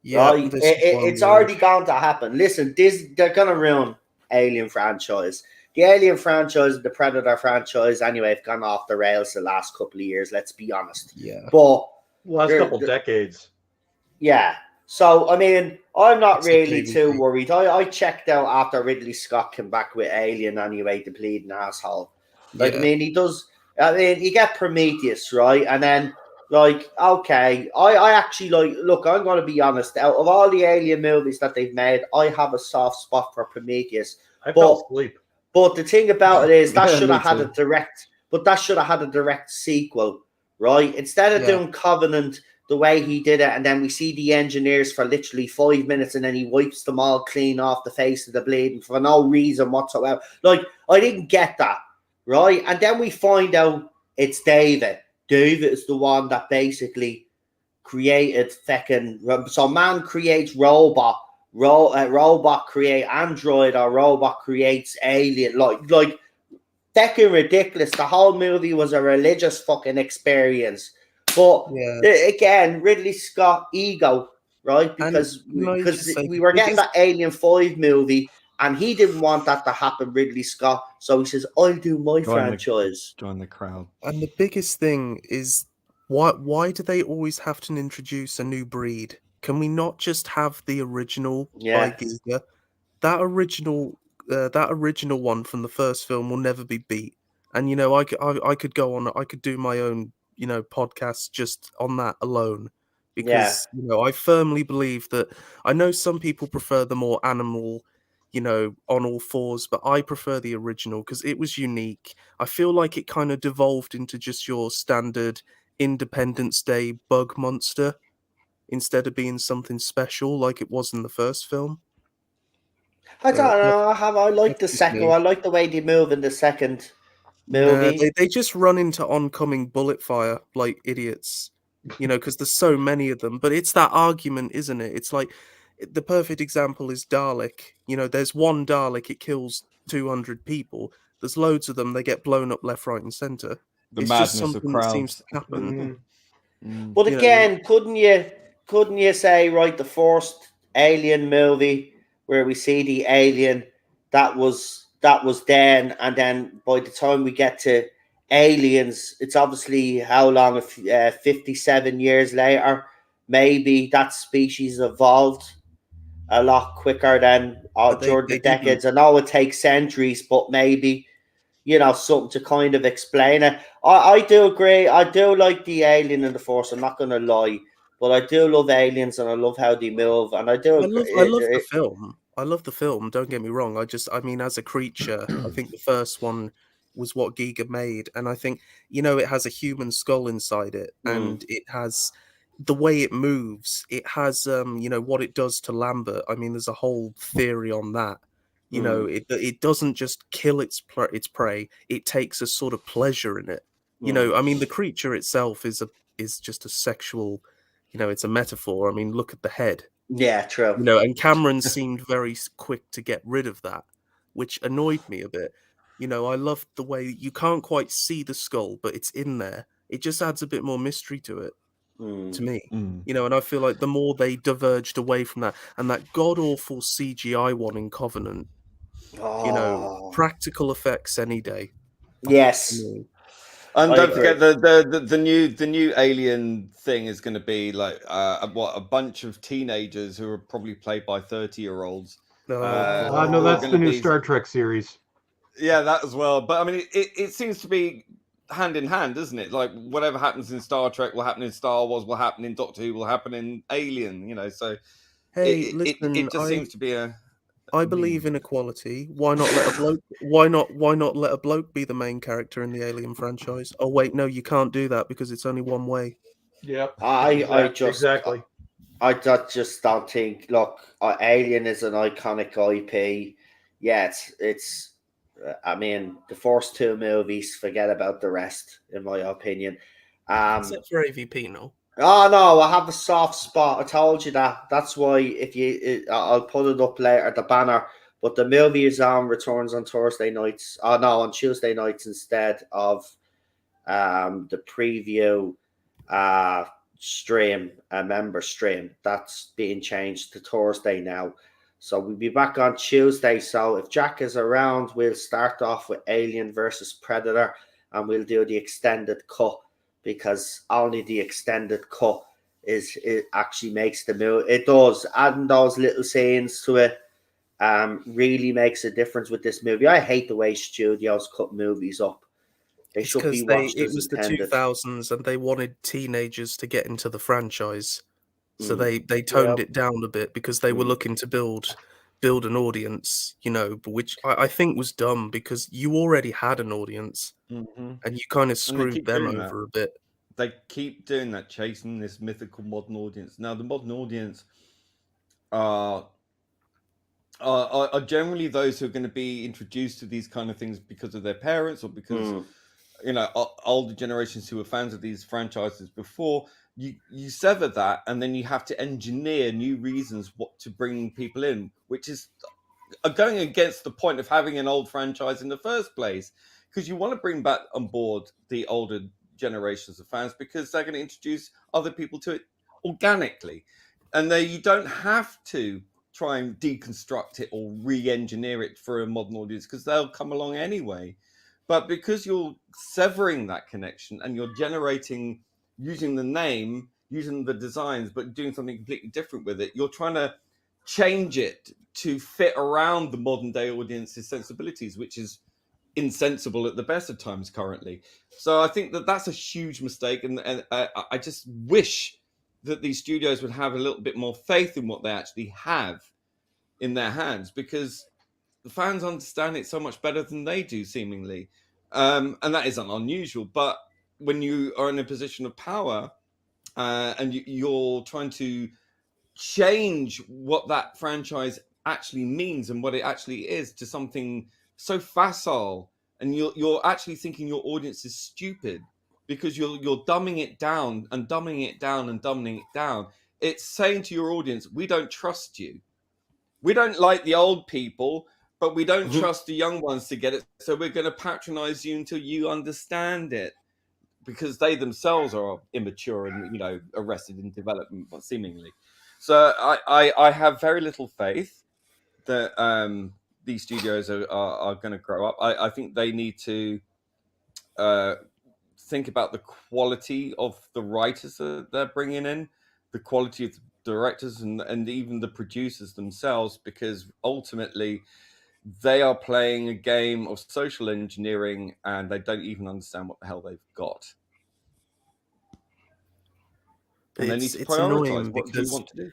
Yeah, right? It's already going to happen. Listen, they're going to ruin Alien franchise. The Alien franchise and the Predator franchise, anyway, have gone off the rails the last couple of years, let's be honest. Yeah. But last couple decades. Yeah. So, I mean, I'm not It's really the too KBC. worried. I checked out after Ridley Scott came back with Alien anyway, the bleeding asshole. Like, Yeah. I mean, you get Prometheus, right? And then, like, okay, I actually, look, I'm going to be honest. Out of all the Alien movies that they've made, I have a soft spot for Prometheus. I fell asleep. But the thing about it is that Yeah, should have me had a too. direct sequel, right? Instead of doing Covenant the way he did it, and then we see the engineers for literally 5 minutes, and then he wipes them all clean off the face of the bleeding for no reason whatsoever. Like, I didn't get that, right? And then we find out it's David. David is the one that basically created so man creates robot. Robot create android, or robot creates alien. Like fucking ridiculous. The whole movie was a religious fucking experience. But again, Ridley Scott ego, right? Because we were getting that Alien 5 movie, and he didn't want that to happen, Ridley Scott. So he says, I'll do my franchise. Join the crowd. And the biggest thing is, why do they always have to introduce a new breed? Can we not just have the original by Giga? That original one from the first film will never be beat. And I could go on. I could do my own podcast just on that alone, because I firmly believe that. I know some people prefer the more animal, on all fours, but I prefer the original because it was unique. I feel like it kind of devolved into just your standard Independence Day bug monster, instead of being something special like it was in the first film. I don't know. I like the second. I like the way they move in the second movie. They just run into oncoming bullet fire like idiots, because there's so many of them. But it's that argument, isn't it? It's like the perfect example is Dalek. There's one Dalek, it kills 200 people. There's loads of them, they get blown up left, right, and center. It's madness just something of that crowds. seems to happen. But again, couldn't you say, right, the first Alien movie where we see the alien, that was then, and then by the time we get to Aliens, it's obviously how long? 57 years later. Maybe that species evolved a lot quicker than during the decades. I know it takes centuries, but maybe something to kind of explain it. I do agree. I do like the Alien in the Force. I'm not going to lie, but I do love Aliens, and I love how they move. And I love the film. I love the film. Don't get me wrong. I mean, as a creature, I think the first one was what Giga made, and I think it has a human skull inside it, and it has the way it moves. It has what it does to Lambert. I mean, there's a whole theory on that. It doesn't just kill its prey. It takes a sort of pleasure in it. I mean, the creature itself is just a sexual. It's a metaphor. I mean, look at the head. Yeah, true. And Cameron seemed very quick to get rid of that, which annoyed me a bit. I loved the way you can't quite see the skull, but it's in there. It just adds a bit more mystery to it, to me. And I feel like the more they diverged away from that, and that god-awful CGI one in Covenant, You know, Oh, practical effects any day. yes, Mm. And I don't agree. forget the new Alien thing is going to be like a bunch of teenagers who are probably played by 30-year-olds. Oh, No, Who are that's going the to new be Star Trek series. yeah, that as well. But I mean, it seems to be hand in hand, doesn't it? Like whatever happens in Star Trek will happen in Star Wars, will happen in Doctor Who, will happen in Alien. You know, so hey, listen, it just seems to be a I meme. believe in equality. Why not let a bloke? Why not let a bloke be the main character in the Alien franchise? Oh wait, no, you can't do that because it's only one way. Yep. I Exactly. just don't think. Look, Alien is an iconic IP. Yeah, it's. I mean, the first two movies. Forget about the rest, in my opinion. Um, Except for AVP, no. oh no, I have a soft spot. I told you that. That's why if I'll put it up later, the banner. But the movie is on returns on Thursday nights. Oh no, on Tuesday nights instead of the preview uh stream, a member stream. That's being changed to Thursday now. So we'll be back on Tuesday. So if Jack is around, we'll start off with Alien versus Predator and we'll do the extended cut because only the extended cut is it actually makes the movie. It does. Adding those little scenes to it really makes a difference with this movie. I hate the way studios cut movies up. They It's should be because watched it as was the intended. 2000s and they wanted teenagers to get into the franchise, so Mm. they toned Yep. it down a bit because they were Mm. looking to build an audience, you know, but which I think was dumb because you already had an audience Mm-hmm. and you kind of And they screwed keep them doing that. over a bit. They keep doing that, chasing this mythical modern audience. Now, the modern audience are are generally those who are going to be introduced to these kind of things because of their parents or because Mm. you know older generations who were fans of these franchises before. You sever that, and then you have to engineer new reasons what to bring people in, which is going against the point of having an old franchise in the first place, because you want to bring back on board the older generations of fans because they're going to introduce other people to it organically, and you don't have to try and deconstruct it or re-engineer it for a modern audience because they'll come along anyway. But because you're severing that connection and you're generating using the name, using the designs, but doing something completely different with it, you're trying to change it to fit around the modern day audience's sensibilities, which is insensible at the best of times currently. So I think that that's a huge mistake, and I just wish that these studios would have a little bit more faith in what they actually have in their hands, because the fans understand it so much better than they do, seemingly, and that isn't unusual. But when you are in a position of power and you're trying to change what that franchise actually means and what it actually is to something so facile, and you're actually thinking your audience is stupid because you're dumbing it down and dumbing it down and dumbing it down. It's saying to your audience, we don't trust you, we don't like the old people, but we don't trust the young ones to get it, so we're going to patronize you until you understand it, because they themselves are immature and arrested in development seemingly. So I have very little faith that these studios are going to grow up. I think they need to think about the quality of the writers that they're bringing in, the quality of the directors, and even the producers themselves, because ultimately they are playing a game of social engineering and they don't even understand what the hell they've got. And they need to It's prioritize. annoying What do you because want to do?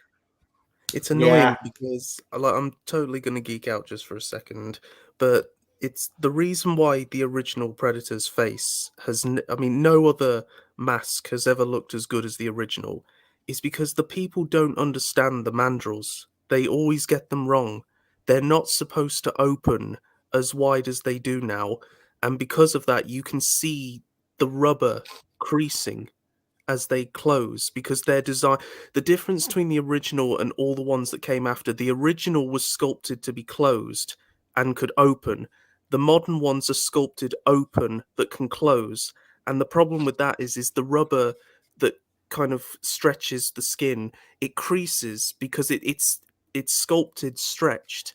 It's Yeah. annoying because like, I'm totally gonna geek out just for a second, but it's the reason why the original Predator's face I mean, no other mask has ever looked as good as the original, is because the people don't understand the mandrels. They always get them wrong. They're not supposed to open as wide as they do now, and because of that, you can see the rubber creasing as they close because their design, the difference between the original and all the ones that came after, the original was sculpted to be closed and could open. The modern ones are sculpted open that can close, and the problem with that is the rubber that kind of stretches the skin, it creases because it's sculpted stretched,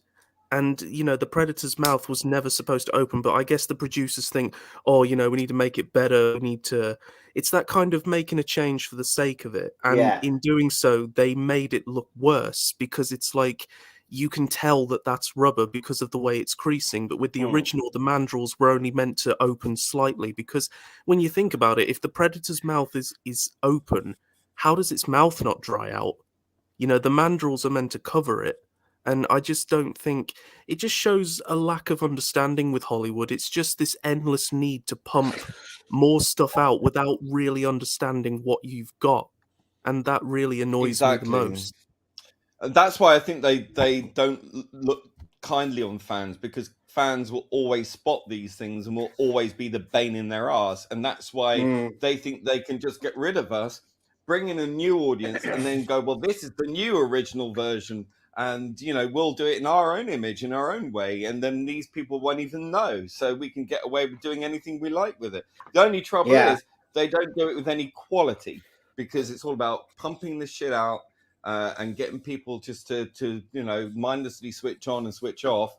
And, you know, the Predator's mouth was never supposed to open, but I guess the producers think, oh, you know, we need to make it better. We need to. It's that kind of making a change for the sake of it. And Yeah. in doing so, they made it look worse because it's like you can tell that that's rubber because of the way it's creasing. But with the original, the mandrels were only meant to open slightly because when you think about it, if the Predator's mouth is open, how does its mouth not dry out? You know, the mandrels are meant to cover it. And I just don't think it just shows a lack of understanding with Hollywood. It's just this endless need to pump more stuff out without really understanding what you've got. And that really annoys me the most. That's why I think they don't look kindly on fans, because fans will always spot these things and will always be the bane in their arse. And that's why they think they can just get rid of us, bring in a new audience, and then go, well, this is the new original version. And, you know, we'll do it in our own image, in our own way. And then these people won't even know. So we can get away with doing anything we like with it. The only trouble is they don't do it with any quality, because it's all about pumping the shit out and getting people just to, you know, mindlessly switch on and switch off.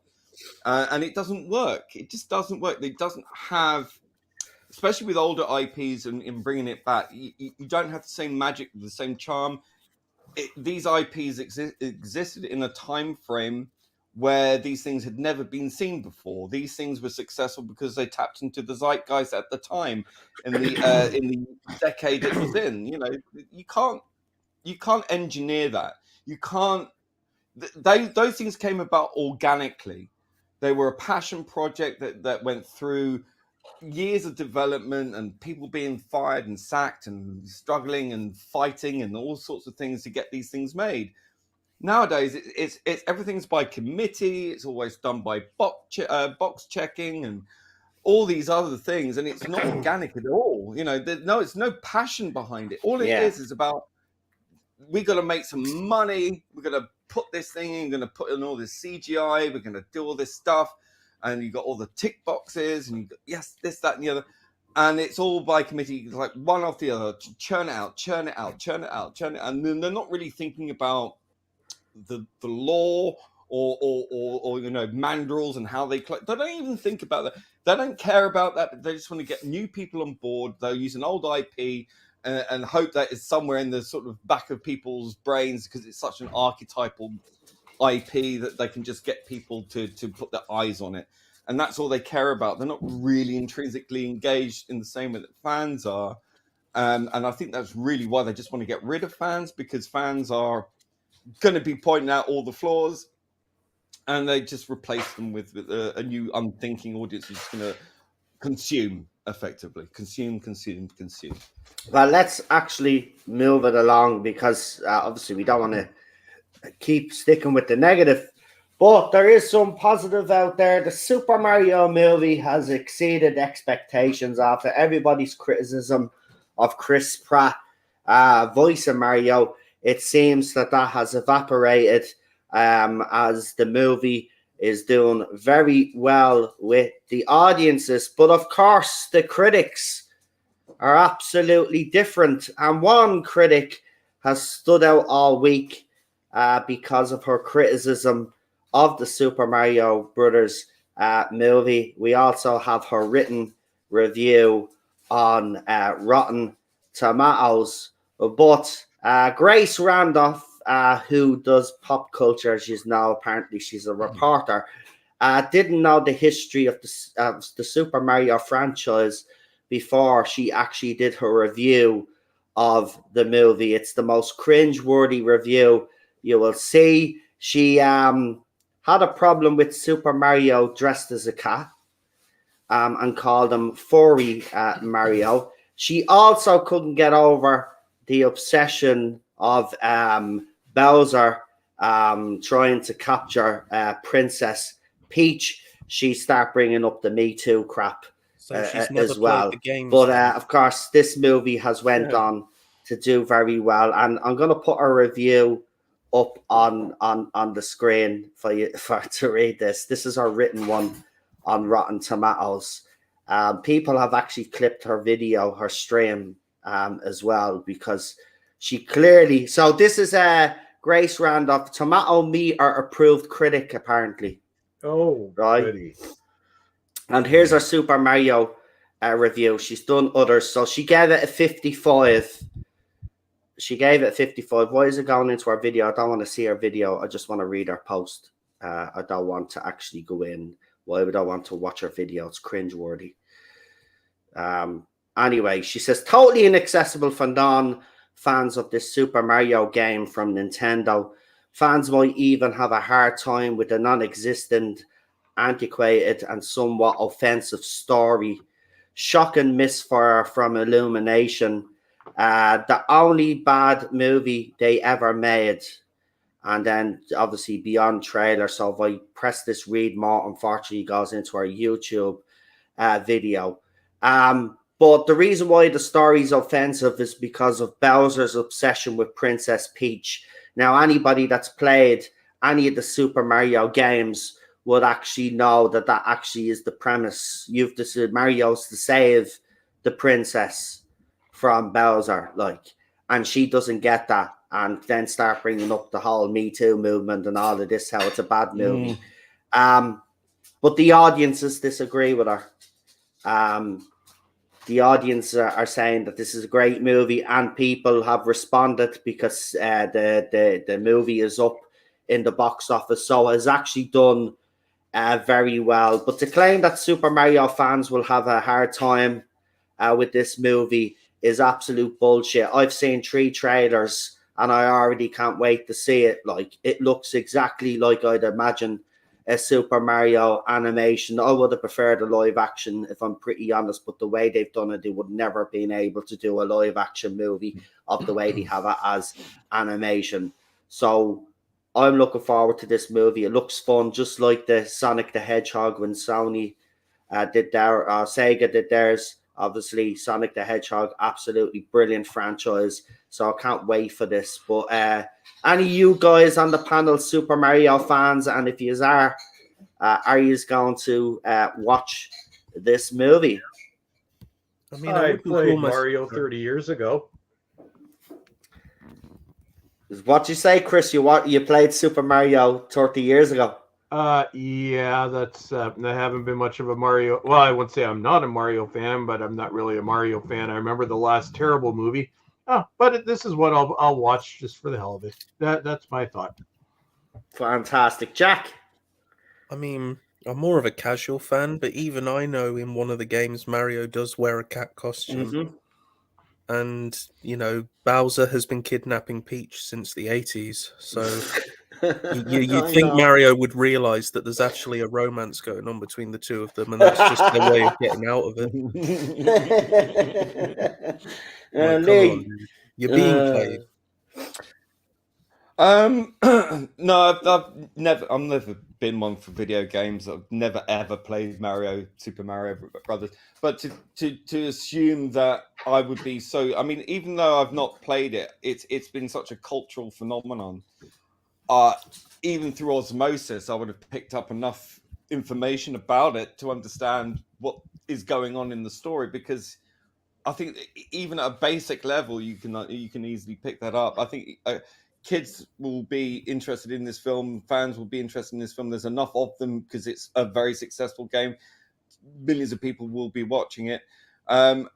And it doesn't work. It just doesn't work. It doesn't have, especially with older IPs and in bringing it back, you don't have the same magic, the same charm. These IPs existed in a time frame where these things had never been seen before. These things were successful because they tapped into the zeitgeist at the time, in the decade it was in. You know, you can't engineer that. You can't. Those things came about organically. They were a passion project that went through years of development and people being fired and sacked and struggling and fighting and all sorts of things to get these things made. Nowadays, it's everything's by committee. It's always done by box checking and all these other things, and it's not organic at all. You know, it's no passion behind it. All it is about, we got to make some money. We're going to put this thing in. We're going to put in all this CGI. We're going to do all this stuff. And you got all the tick boxes, and you got, yes, this, that, and the other. And it's all by committee, like one after the other. Churn it out, churn it out, churn it out, churn it out. And then they're not really thinking about the law or you know, mandrels and how they they don't even think about that. They don't care about that. But they just want to get new people on board. They'll use an old IP and hope that it's somewhere in the sort of back of people's brains, because it's such an archetypal IP that they can just get people to put their eyes on it. And that's all they care about. They're not really intrinsically engaged in the same way that fans are. And I think that's really why they just want to get rid of fans, because fans are going to be pointing out all the flaws, and they just replace them with a new unthinking audience who's going to consume effectively. Consume. Well, let's actually move it along, because obviously we don't want to keep sticking with the negative, but there is some positive out there. The Super Mario movie has exceeded expectations after everybody's criticism of Chris Pratt voice of Mario. It seems that has evaporated as the movie is doing very well with the audiences. But of course, the critics are absolutely different. And one critic has stood out all week because of her criticism of the Super Mario Brothers movie. We also have her written review on Rotten Tomatoes. But Grace Randolph, who does pop culture, she's a reporter, didn't know the history of the Super Mario franchise before she actually did her review of the movie. It's the most cringe-worthy review you will see. She had a problem with Super Mario dressed as a cat and called him Furry Mario. She also couldn't get over the obsession of Bowser trying to capture Princess Peach. She started bringing up the Me Too crap as well. But of course, this movie has went on to do very well, and I'm going to put a review up on the screen for you to read this. This is her written one on Rotten Tomatoes. People have actually clipped her video, her stream as well, because she clearly. So this is Grace Randolph, Tomato Meter approved critic, apparently. Oh, Right. goody. And here's her Super Mario review. She's done others. So she gave it a 55. She gave it a 55. Why is it going into her video? I don't want to see her video. I just want to read her post. I don't want to actually go in. Why would I want to watch her video? It's cringeworthy. Anyway, she says, totally inaccessible for non-fans of this Super Mario game from Nintendo. Fans might even have a hard time with the non-existent, antiquated, and somewhat offensive story. Shocking misfire from Illumination. The only bad movie they ever made. And then obviously beyond trailer. So if I press this read more, unfortunately goes into our YouTube video. But the reason why the story is offensive is because of Bowser's obsession with Princess Peach. Now, anybody that's played any of the Super Mario games would actually know that that actually is the premise. You've decided Mario's to save the princess from Bowser, like, and she doesn't get that, and then start bringing up the whole Me Too movement and all of this, how it's a bad movie. But the audiences disagree with her. The audience are saying that this is a great movie, and people have responded because the movie is up in the box office, so it's actually done very well. But to claim that Super Mario fans will have a hard time with this movie is absolute bullshit. I've seen 3 trailers and I already can't wait to see it. Like, it looks exactly like I'd imagine a Super Mario animation. I would have preferred a live action, if I'm pretty honest, but the way they've done it, they would never have been able to do a live action movie of the way they have it as animation. So I'm looking forward to this movie. It looks fun, just like the Sonic the Hedgehog when Sony did their, Sega did theirs. Obviously, Sonic the Hedgehog, absolutely brilliant franchise. So I can't wait for this. But any of you guys on the panel, Super Mario fans, and if you are you going to watch this movie? I mean, I wouldn't played call myself- Mario 30 years ago. What you say, Chris? You played Super Mario 30 years ago? Yeah, that's I haven't been much of a Mario. Well, I wouldn't say I'm not a Mario fan, but I'm not really a Mario fan. I remember the last terrible movie. But this is what I'll watch just for the hell of it. That's my thought. Fantastic, Jack. I mean, I'm more of a casual fan, but even I know in one of the games Mario does wear a cat costume. Mm-hmm. And, you know, Bowser has been kidnapping Peach since the 80s. So you'd think Mario would realize that there's actually a romance going on between the two of them, and that's just their way of getting out of it. Like, come on, dude. You're being played. No, I've never been one for video games. I've never ever played Super Mario Brothers. But to assume that I would be so, I mean, even though I've not played it, it's been such a cultural phenomenon. Even through osmosis, I would have picked up enough information about it to understand what is going on in the story, because I think even at a basic level, you can easily pick that up. I think kids will be interested in this film. Fans will be interested in this film. There's enough of them because it's a very successful game. Millions of people will be watching it and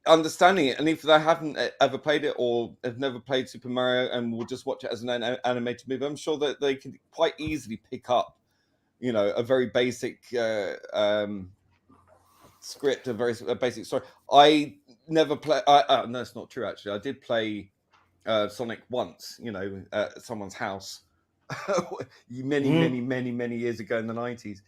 understanding it. And if they haven't ever played it or have never played Super Mario and will just watch it as an animated movie, I'm sure that they can quite easily pick up, you know, a very basic script, a basic story. I never play. No, it's not true. Actually, I did play Sonic once, you know, at someone's house many years ago in the 90s.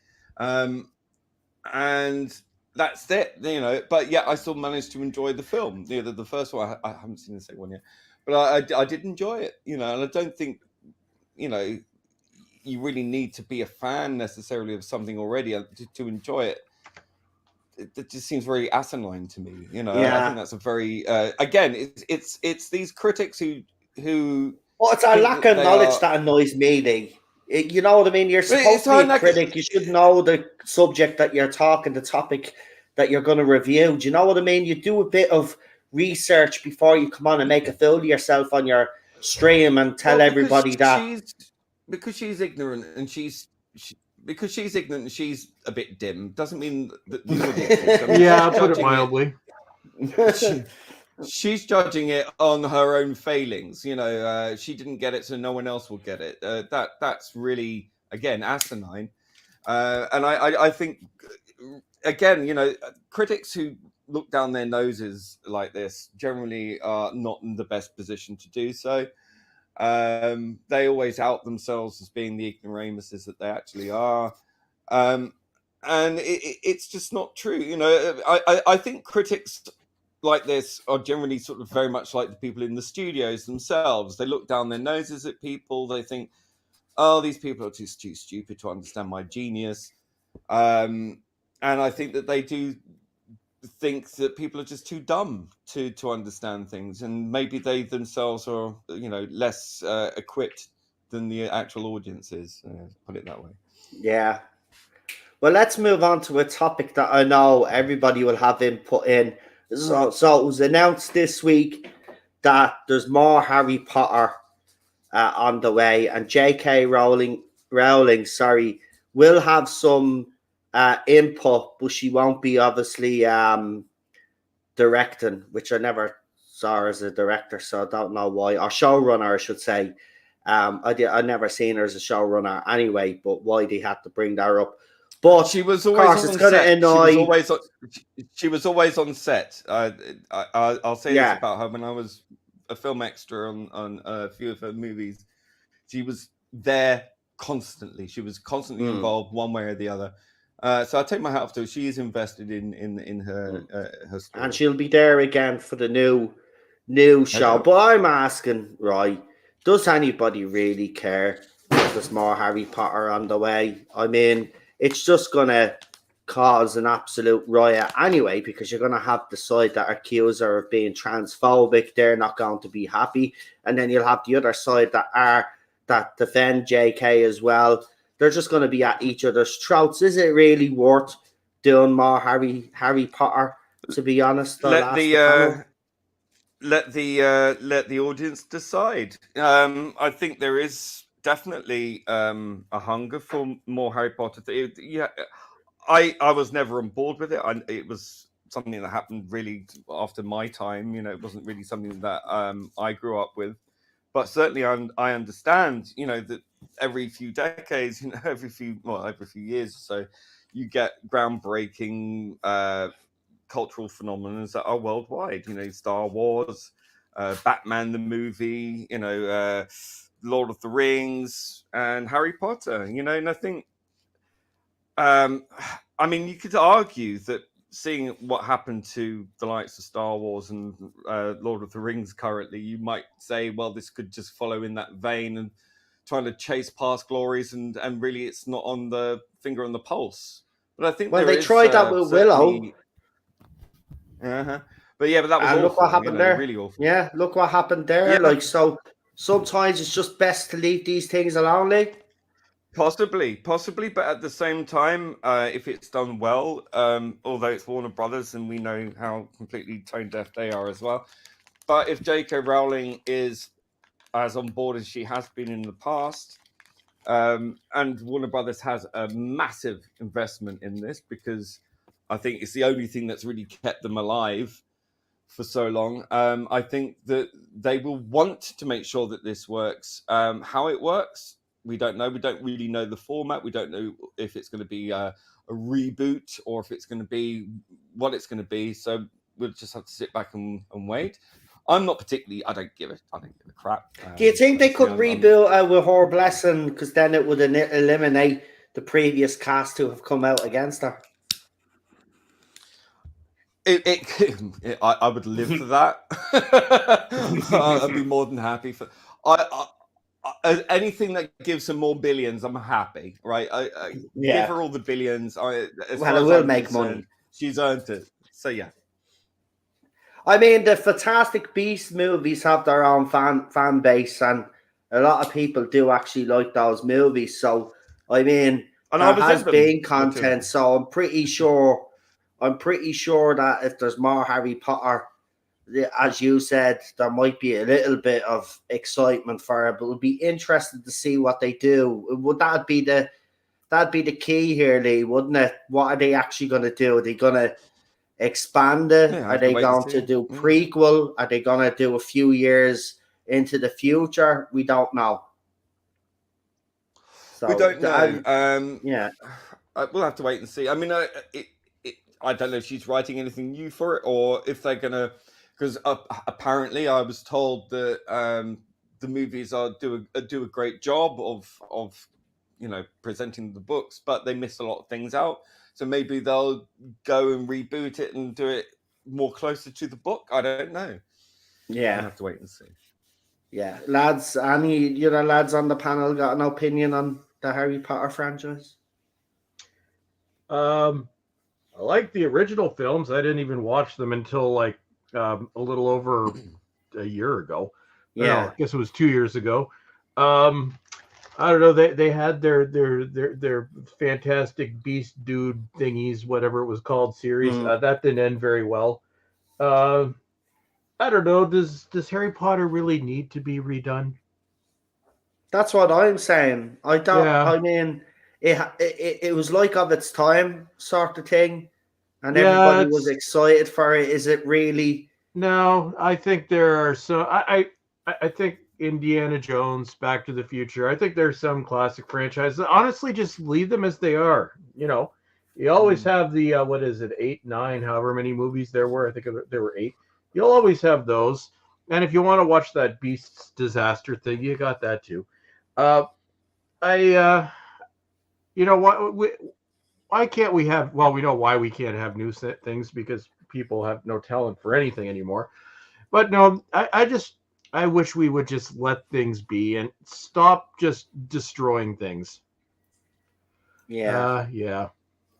And that's it, you know, but yeah, I still managed to enjoy the film. You know, the first one, I haven't seen the second one yet, but I did enjoy it, you know, and I don't think, you know, you really need to be a fan necessarily of something already to enjoy it. It just seems very asinine to me, you know. Yeah. I think that's a very again, it's these critics who well, it's a lack of knowledge that annoys me. You know what I mean? You're supposed to be a critic. You should know the subject that you're talking, the topic that you're going to review. Do you know what I mean? You do a bit of research before you come on and make a fool of yourself on your stream and tell everybody that. Because she's ignorant and she's because she's ignorant and she's a bit dim doesn't mean that the audience is. I mean, Yeah, she's put it judging mildly. she's judging it on her own failings. You know, she didn't get it, so no one else will get it. That's really, again, asinine. And I think, again, you know, critics who look down their noses like this generally are not in the best position to do so. They always out themselves as being the ignoramuses that they actually are. And it's just not true. You know, I think critics like this are generally sort of very much like the people in the studios themselves. They look down their noses at people. They think, oh, these people are too stupid to understand my genius. And I think that they do think that people are just too dumb to understand things, and maybe they themselves are, you know, less equipped than the actual audience is. Put it that way. Yeah. Well, let's move on to a topic that I know everybody will have input in. So it was announced this week that there's more Harry Potter on the way, and J.K. Rowling, will have some input, but she won't be obviously directing, which I never saw her as a director, so I don't know why, or showrunner, I should say. I never seen her as a showrunner anyway, but why they had to bring that up. But she was always course, on it's gonna set. annoy. She was always on set. I'll say this about her. When I was a film extra on a few of her movies, she was there constantly. She was constantly involved one way or the other. So I take my hat off to her. She is invested in her her story, and she'll be there again for the new show. But I'm asking, right? Does anybody really care if there's more Harry Potter on the way? I mean, it's just gonna cause an absolute riot anyway, because you're gonna have the side that accuse her of being transphobic. They're not going to be happy, and then you'll have the other side that defend JK as well. They're just going to be at each other's throats. Is it really worth doing more Harry Potter? To be honest, let the audience decide. I think there is definitely a hunger for more Harry Potter. Yeah, I was never on board with it. It was something that happened really after my time. You know, it wasn't really something that I grew up with. But certainly, I understand. You know, that every few decades, you know, every few years or so, you get groundbreaking cultural phenomena that are worldwide. You know, Star Wars, Batman the movie, you know, Lord of the Rings, and Harry Potter. You know, and I think, I mean, you could argue that seeing what happened to the likes of Star Wars and Lord of the Rings currently, you might say, well, this could just follow in that vein and trying to chase past glories, and really it's not on the finger on the pulse. But I think they tried that with Willow. But yeah, but that was awful. Look what happened there. Really awful. Yeah, look what happened there. Yeah. Like, so sometimes it's just best to leave these things alone, Lee. Possibly, but at the same time, if it's done well, although it's Warner Brothers and we know how completely tone deaf they are as well, but if J.K. Rowling is as on board as she has been in the past, and Warner Brothers has a massive investment in this, because I think it's the only thing that's really kept them alive for so long, I think that they will want to make sure that this works. How it works, we don't know. We don't really know the format. We don't know if it's going to be a reboot or if it's going to be what it's going to be. So we'll just have to sit back and wait. I'm not particularly. I don't give a crap. Do you think they could reboot with Her Blessing, because then it would eliminate the previous cast who have come out against her? I would live for that. I'd be more than happy for. Anything that gives her more billions, I'm happy, right? Give her all the billions. It will make money. She's earned it. So, yeah. I mean, the Fantastic Beasts movies have their own fan base, and a lot of people do actually like those movies. So, I mean, there has been content, so I'm pretty sure that if there's more Harry Potter, as you said, there might be a little bit of excitement for it, but we'll be interested to see what they do. Would that be the that'd be the key here, Lee, wouldn't it? What are they actually going to do? Are they going to expand it? Yeah, Are have to they wait and going to see. do Yeah. prequel? Are they going to do a few years into the future? We don't know. So, We don't know. yeah. We'll have to wait and see. I mean, I don't know if she's writing anything new for it, or if they're gonna. Because apparently, I was told that the movies do a great job of presenting the books, but they miss a lot of things out. So maybe they'll go and reboot it and do it more closer to the book. I don't know. Yeah. We'll have to wait and see. Yeah, lads, any lads on the panel got an opinion on the Harry Potter franchise? I like the original films. I didn't even watch them until like a little over a year ago. Yeah, I guess it was 2 years ago. I don't know. They had their Fantastic Beast dude thingies, whatever it was called, series. That didn't end very well. I don't know. Does Harry Potter really need to be redone? that's what I'm saying. I don't. Yeah. I mean, it was like of its time sort of thing, and Yeah, everybody was it's- excited for it. Is it really? No, I think there are so. I think Indiana Jones, Back to the Future. I think there's some classic franchises. Honestly, just leave them as they are. You always have the what is it, 8, 9, however many movies there were. I think there were 8. You'll always have those. And if you want to watch that Beasts disaster thing, you got that too. Why can't we have? Well, we know why we can't have new things, because people have no talent for anything anymore. But no, I wish we would just let things be and stop just destroying things. Yeah. Yeah.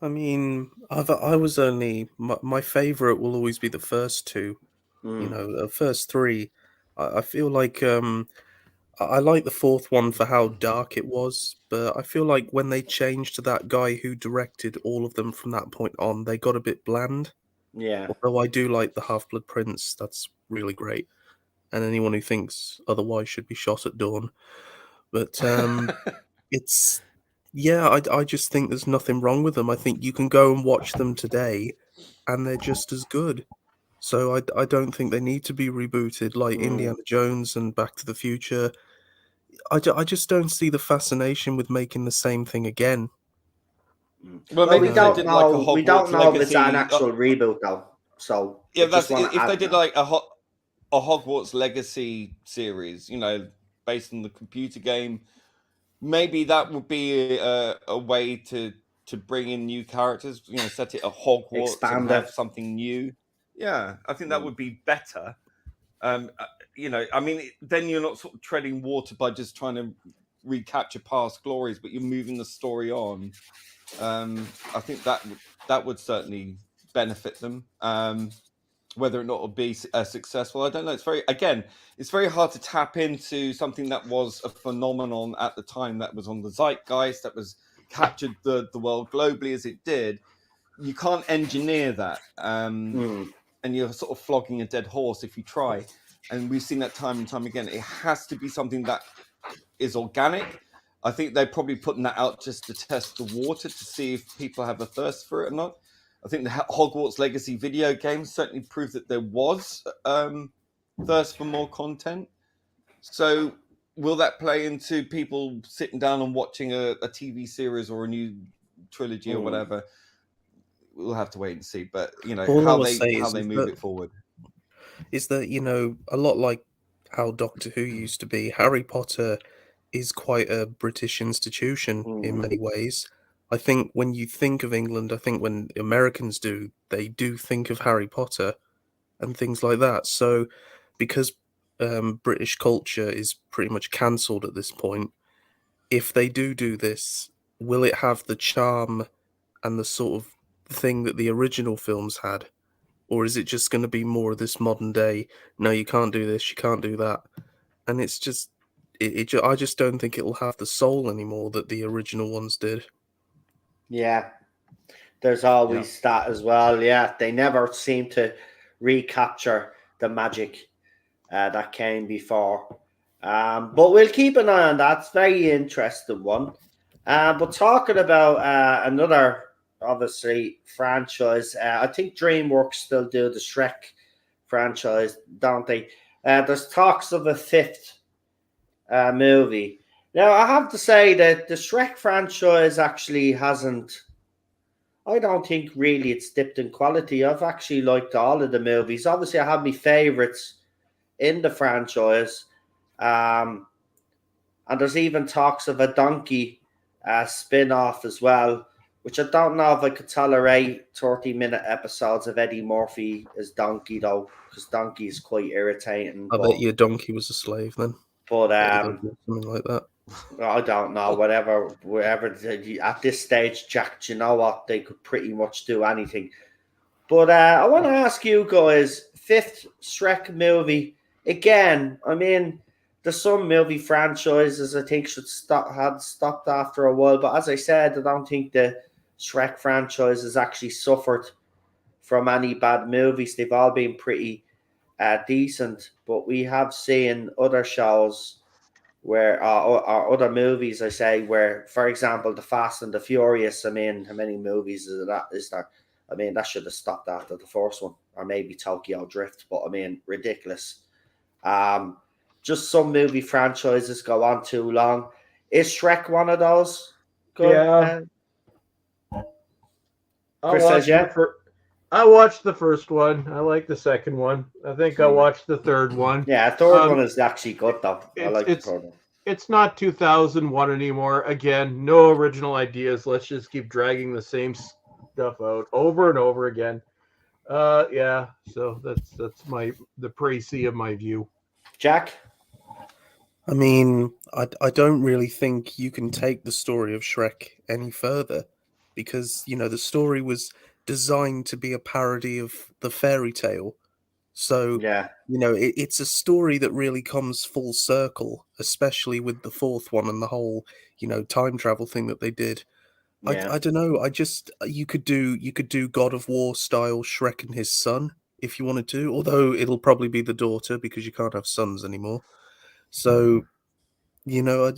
I mean, I was only my favorite will always be the first two. The first three. I feel like I like the fourth one for how dark it was, but I feel like when they changed to that guy who directed all of them from that point on, they got a bit bland. Yeah. Although I do like the Half-Blood Prince, that's really great, and anyone who thinks otherwise should be shot at dawn. But it's. Yeah, I just think there's nothing wrong with them. I think you can go and watch them today, and they're just as good. So I don't think they need to be rebooted like Indiana Jones and Back to the Future. I just don't see the fascination with making the same thing again. Well, Well, maybe we if they don't did know. like a We Hogwarts don't know if it's an Legacy. actual reboot though. So Yeah, I just that's wanna if they add did that. like a Hogwarts Legacy series, based on the computer game. Maybe that would be a way to bring in new characters. Set it at Hogwarts Expand and have it. something new. Yeah, I think that would be better. I mean, then you're not sort of treading water by just trying to recapture past glories, but you're moving the story on. I think that would certainly benefit them. Whether or not it'll be successful, I don't know. It's very hard to tap into something that was a phenomenon at the time, that was on the zeitgeist, that was captured the world globally as it did. You can't engineer that, and you're sort of flogging a dead horse if you try. And we've seen that time and time again. It has to be something that is organic. I think they're probably putting that out just to test the water to see if people have a thirst for it or not. I think the Hogwarts Legacy video game certainly proved that there was thirst for more content. So will that play into people sitting down and watching a TV series or a new trilogy or whatever? We'll have to wait and see. But how they move it forward is that a lot like how Doctor Who used to be. Harry Potter is quite a British institution in many ways. I think when you think of England, I think when Americans do, they do think of Harry Potter and things like that. So because British culture is pretty much cancelled at this point, if they do this, will it have the charm and the sort of thing that the original films had? Or is it just going to be more of this modern day, no, you can't do this, you can't do that? And it's just, I just don't think it'll have the soul anymore that the original ones did. Yeah, there's always that as well. Yeah, they never seem to recapture the magic that came before. But we'll keep an eye on that. It's a very interesting one. But talking about another, obviously, franchise, I think DreamWorks still do the Shrek franchise, don't they? There's talks of a fifth movie. Now, I have to say that the Shrek franchise actually hasn't. I don't think really it's dipped in quality. I've actually liked all of the movies. Obviously, I have my favorites in the franchise. Um, and there's even talks of a Donkey spin off as well, which I don't know if I could tolerate 30-minute episodes of Eddie Murphy as Donkey, though, because Donkey is quite irritating. I bet your donkey was a slave then. But Something like that. I don't know, whatever. At this stage, Jack, do you know what? They could pretty much do anything. But I want to ask you guys, fifth Shrek movie again. I mean, there's some movie franchises I think had stopped after a while. But as I said, I don't think the Shrek franchise has actually suffered from any bad movies. They've all been pretty decent. But we have seen other shows where or other movies, I say, where, for example, the Fast and the Furious. I mean, how many movies is there? I mean, that should have stopped after the first one, or maybe Tokyo Drift. But I mean, ridiculous. Just some movie franchises go on too long. Is Shrek one of those? Good. Yeah. Chris says yeah. I watched the first one. I like the second one. I think I watched the third one. Yeah, third one is actually good though. I like the third one. It's not 2001 anymore. Again, no original ideas. Let's just keep dragging the same stuff out over and over again. Yeah. So that's the précis of my view. Jack? I mean, I don't really think you can take the story of Shrek any further because, you know, the story was designed to be a parody of the fairy tale. So, yeah, you know, it's a story that really comes full circle, especially with the fourth one and the whole, you know, time travel thing that they did. yeah. I don't know. You could do God of War style Shrek and his son if you wanted to, although it'll probably be the daughter because you can't have sons anymore. So, you know,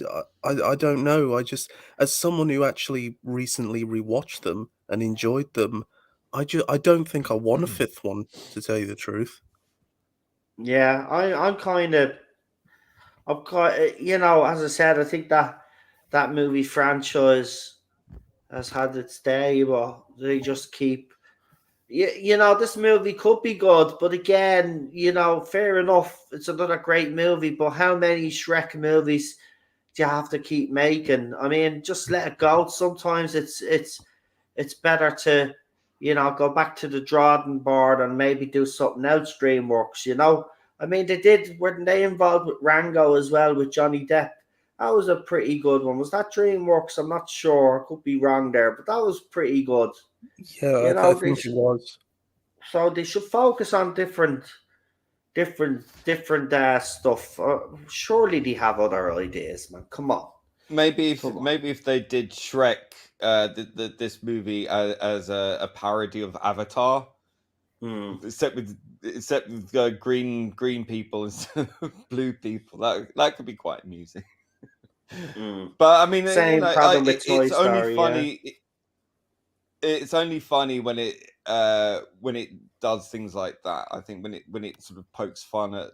I don't know. I just, as someone who actually recently rewatched them and enjoyed them, I don't think I want a fifth one, to tell you the truth. Yeah, I'm kind of, you know, as I said, I think that movie franchise has had its day, but they just keep. You know, this movie could be good, but again, you know, fair enough. It's another great movie, but how many Shrek movies do you have to keep making? I mean, just let it go. Sometimes it's better to, you know, go back to the drawing board and maybe do something else. DreamWorks, you know. I mean, weren't they involved with Rango as well with Johnny Depp? That was a pretty good one. Was that DreamWorks? I'm not sure. I could be wrong there, but that was pretty good. Yeah, You know, I think it was. So they should focus on different stuff. Surely they have other ideas, man. Come on. Maybe if they did Shrek, this movie as a parody of Avatar, except with green people instead of blue people, that could be quite amusing. But I mean, Same problem with Toy Story. Only funny. Yeah. It's only funny when it does things like that. I think when it sort of pokes fun at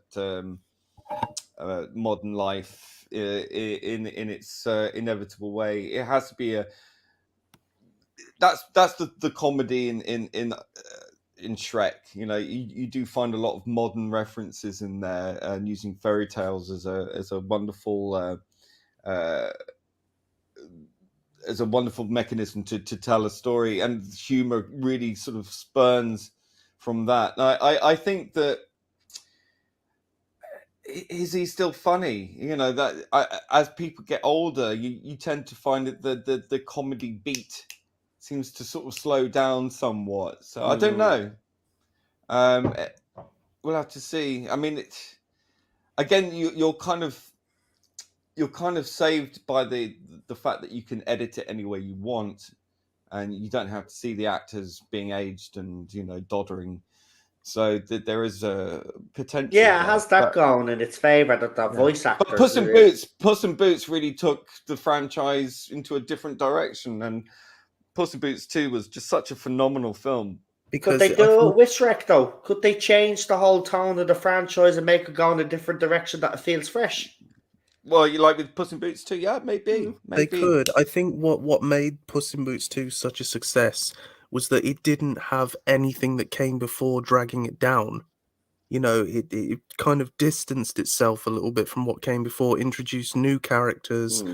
modern life in its inevitable way, it has to be that's the comedy in Shrek. You know, you do find a lot of modern references in there, and using fairy tales as a wonderful. As a wonderful mechanism to tell a story, and humor really sort of spurns from that. I think that is he still funny? You know, that as people get older, you tend to find that the comedy beat seems to sort of slow down somewhat. So I don't know. We'll have to see. I mean, again, you're kind of saved by the fact that you can edit it any way you want, and you don't have to see the actors being aged and, you know, doddering So there is a potential. Yeah, it there, has that but- going in its favour that the voice But actors. Puss in Boots really took the franchise into a different direction, and Puss in Boots 2 was just such a phenomenal film. Could because they I do think- it with Shrek though? Could they change the whole tone of the franchise and make it go in a different direction that it feels fresh? Well, you like with Puss in Boots 2? Yeah, maybe. They could. I think what made Puss in Boots 2 such a success was that it didn't have anything that came before dragging it down. You know, it kind of distanced itself a little bit from what came before, introduced new characters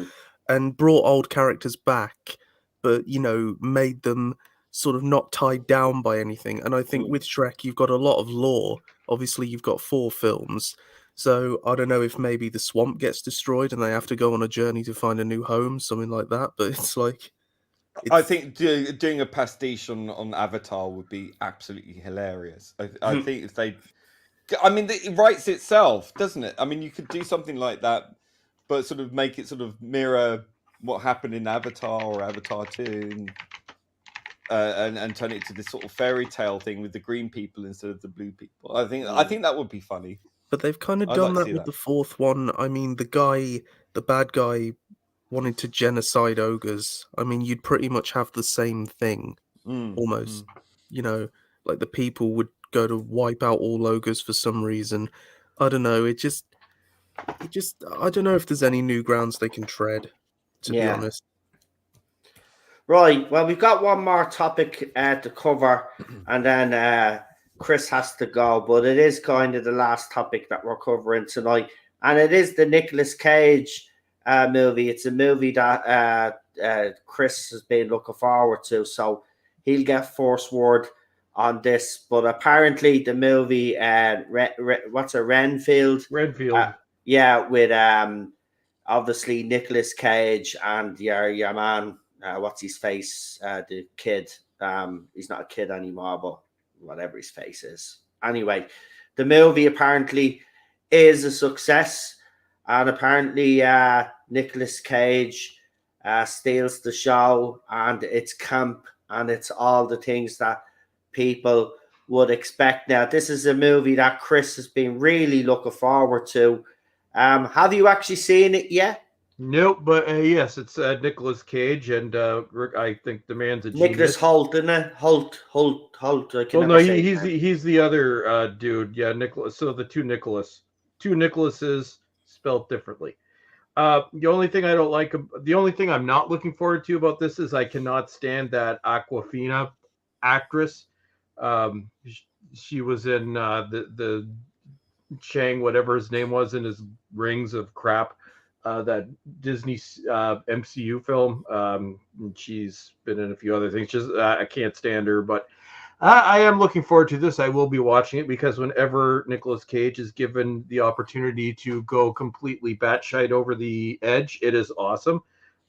and brought old characters back, but, you know, made them sort of not tied down by anything. And I think with Shrek, you've got a lot of lore. Obviously, you've got 4 films. So I don't know if maybe the swamp gets destroyed and they have to go on a journey to find a new home, something like that. But it's like... I think doing a pastiche on Avatar would be absolutely hilarious. I think if they... I mean, it writes itself, doesn't it? I mean, you could do something like that, but sort of make it sort of mirror what happened in Avatar or Avatar 2 and turn it to this sort of fairy tale thing with the green people instead of the blue people. I think that would be funny. But they've kind of I'd done like to that see with that. the 4th one. I mean, the bad guy wanted to genocide ogres. I mean, you'd pretty much have the same thing, almost. You know, like the people would go to wipe out all ogres for some reason. I don't know. It just, I don't know if there's any new grounds they can tread, to be honest. Right. Well, we've got one more topic to cover, and then Chris has to go. But it is kind of the last topic that we're covering tonight, and it is the Nicolas Cage movie. It's a movie that Chris has been looking forward to, so he'll get first word on this. But apparently, the movie, what's a Renfield? Renfield. Yeah, with obviously Nicolas Cage and your man. What's his face? The kid. He's not a kid anymore, but whatever his face is. Anyway, the movie apparently is a success, and apparently Nicolas Cage steals the show, and it's camp, and it's all the things that people would expect. Now, this is a movie that Chris has been really looking forward to. Have you actually seen it yet? Nope, but yes, it's Nicolas Cage, and I think the man's a genius. Nicholas Hoult, isn't it? Hoult. I can Well, never no, say he's the other dude. Yeah, Nicholas. So the two Nicholases spelled differently. The only thing I don't like, the only thing I'm not looking forward to about this is I cannot stand that Aquafina actress. She was in the Chang, whatever his name was, in his Rings of Crap. That Disney MCU film. She's been in a few other things. Just I can't stand her, but I am looking forward to this. I will be watching it because whenever Nicolas Cage is given the opportunity to go completely batshite over the edge, it is awesome.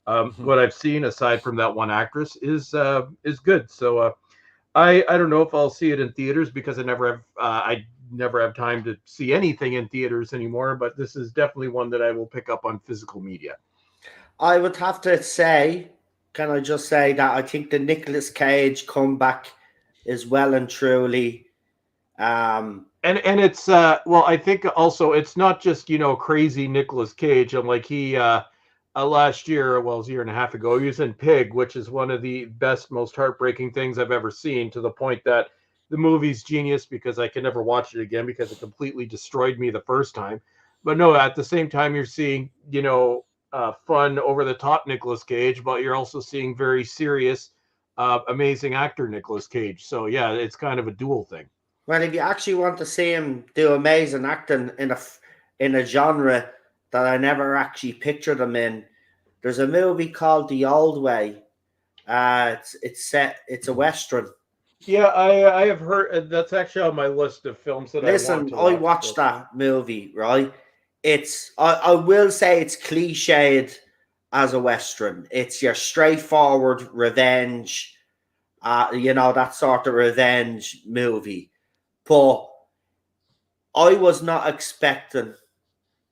What I've seen, aside from that one actress, is good. So I don't know if I'll see it in theaters because I never have time to see anything in theaters anymore, but this is definitely one that I will pick up on physical media. I would have to say, can I just say that I think the Nicolas Cage comeback is well and truly and it's well, I think also it's not just, crazy Nicolas Cage. And like he last year, well, it was a year and a half ago, he was in Pig, which is one of the best, most heartbreaking things I've ever seen, to the point that the movie's genius because I can never watch it again because it completely destroyed me the first time. But no, at the same time, you're seeing, fun, over-the-top Nicolas Cage, but you're also seeing very serious, amazing actor Nicolas Cage. So, yeah, it's kind of a dual thing. Well, if you actually want to see him do amazing acting in a genre that I never actually pictured him in, there's a movie called The Old Way. It's a Western. Yeah, I have heard that's actually on my list of films that I watched that movie, right? I will say it's cliched as a Western. It's your straightforward revenge, that sort of revenge movie. But I was not expecting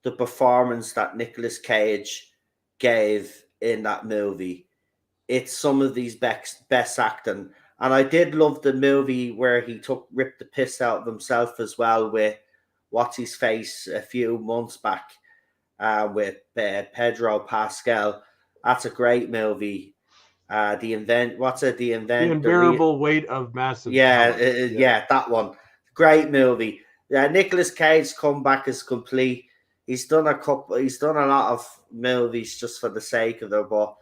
the performance that Nicolas Cage gave in that movie. It's some of these best acting. And I did love the movie where he ripped the piss out of himself as well with what's his face a few months back with Pedro Pascal. That's a great movie. The unbearable weight of massive. Yeah, talent. yeah, that one. Great movie. Nicolas Cage's comeback is complete. He's done a lot of movies just for the sake of it, but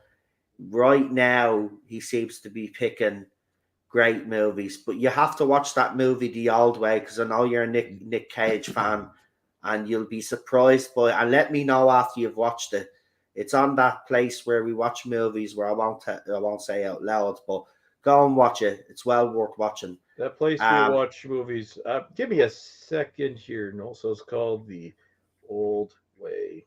right now he seems to be picking great movies. But you have to watch that movie The Old Way, because I know you're a Nick Cage fan, and you'll be surprised by. And let me know after you've watched it. It's on that place where we watch movies where I won't say out loud, but go and watch it. It's well worth watching. That place we watch movies. Give me a second here. And also, it's called The Old Way.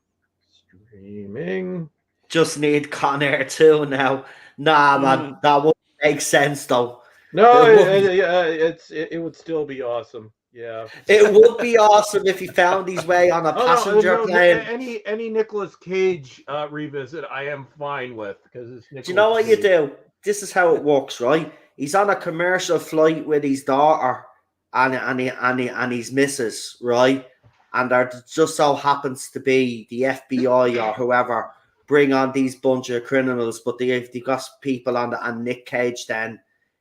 Streaming. Just need Con Air 2 now. Nah, man, that wouldn't make sense though. No, it would still be awesome. Yeah, it would be awesome if he found his way on a passenger plane. Any Nicolas Cage revisit, I am fine with, because it's Nicolas. Do you know what Cage. you do? This is how it works, right? He's on a commercial flight with his daughter and his missus, right? And there just so happens to be the FBI or whoever bring on these bunch of criminals, but they got people on and Nick Cage then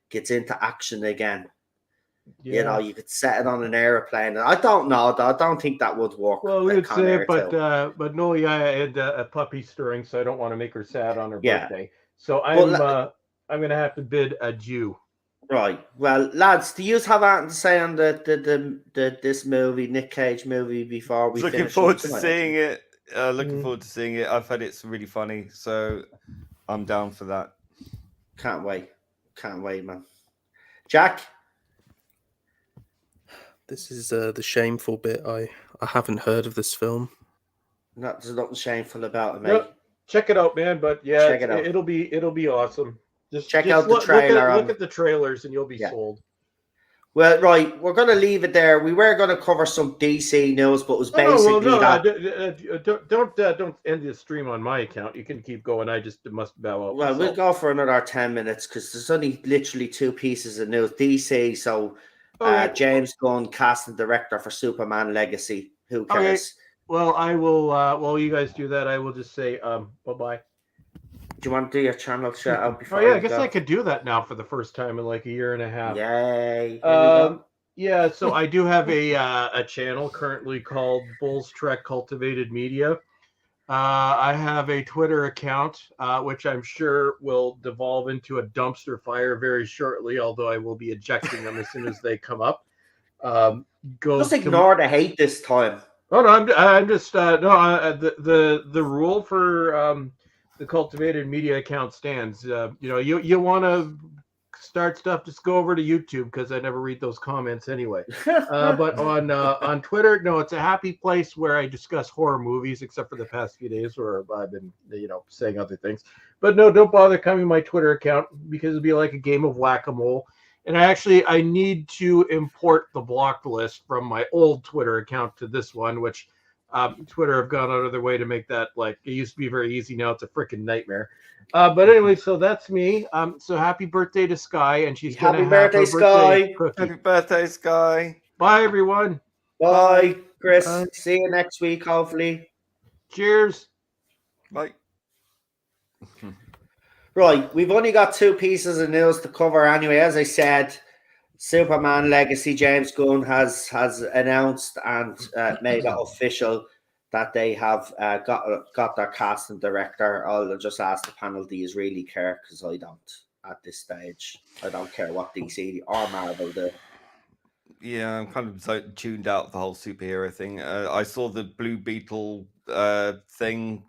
gets into action again. Yeah. You know, you could set it on an airplane. I don't know. I don't think that would work. Well, we would say it, but no, yeah, I had a puppy stirring, so I don't want to make her sad on her birthday. So I'm going to have to bid adieu. Right. Well, lads, do you have anything to say on this movie, Nick Cage movie, before we looking forward to seeing it? Looking forward to seeing it. I've heard it's really funny, so I'm down for that. Can't wait. Can't wait, man. Jack? This is the shameful bit. I haven't heard of this film. There's nothing shameful about it, mate. Yep. Check it out, man. But yeah, it'll be awesome. Just check out the trailer. Look at the trailers, and you'll be sold. Well, right, we're going to leave it there. We were going to cover some DC news, but it was basically don't end the stream on my account. You can keep going. I just must bow out. Well, we'll go for another 10 minutes because there's only literally 2 pieces of news. DC, so James Gunn, casting director for Superman Legacy. Who cares? Okay. Well, I will. While you guys do that, I will just say bye-bye. Do you want to do your channel shout out before? Oh yeah, I guess I could do that now for the first time in like a year and a half. Yay! Yeah, so I do have a channel currently called Bulls Trek Cultivated Media. I have a Twitter account, which I'm sure will devolve into a dumpster fire very shortly, although I will be ejecting them as soon as they come up. Just ignore the hate this time. Oh no, I'm just the rule for the Cultivated Media account stands. You want to start stuff, just go over to YouTube because I never read those comments anyway. But on Twitter, no, it's a happy place where I discuss horror movies, except for the past few days where I've been, saying other things. But no, don't bother coming to my Twitter account because it'd be like a game of whack-a-mole. And I need to import the blocked list from my old Twitter account to this one, which Twitter have gone out of their way to make that, like, it used to be very easy. Now it's a freaking nightmare. But anyway, so that's me. So happy birthday to Sky, and she's happy birthday, Sky. Happy birthday, Sky. Bye, everyone. Bye, Chris. Bye. See you next week, hopefully. Cheers. Bye. Right, we've only got 2 pieces of news to cover anyway. As I said, Superman Legacy, James Gunn has announced and made it official that they have got their casting director. I'll just ask the panel, do you really care? Because I don't at this stage. I don't care what DC or Marvel do. Yeah, I'm kind of so tuned out of the whole superhero thing. I saw the Blue Beetle thing,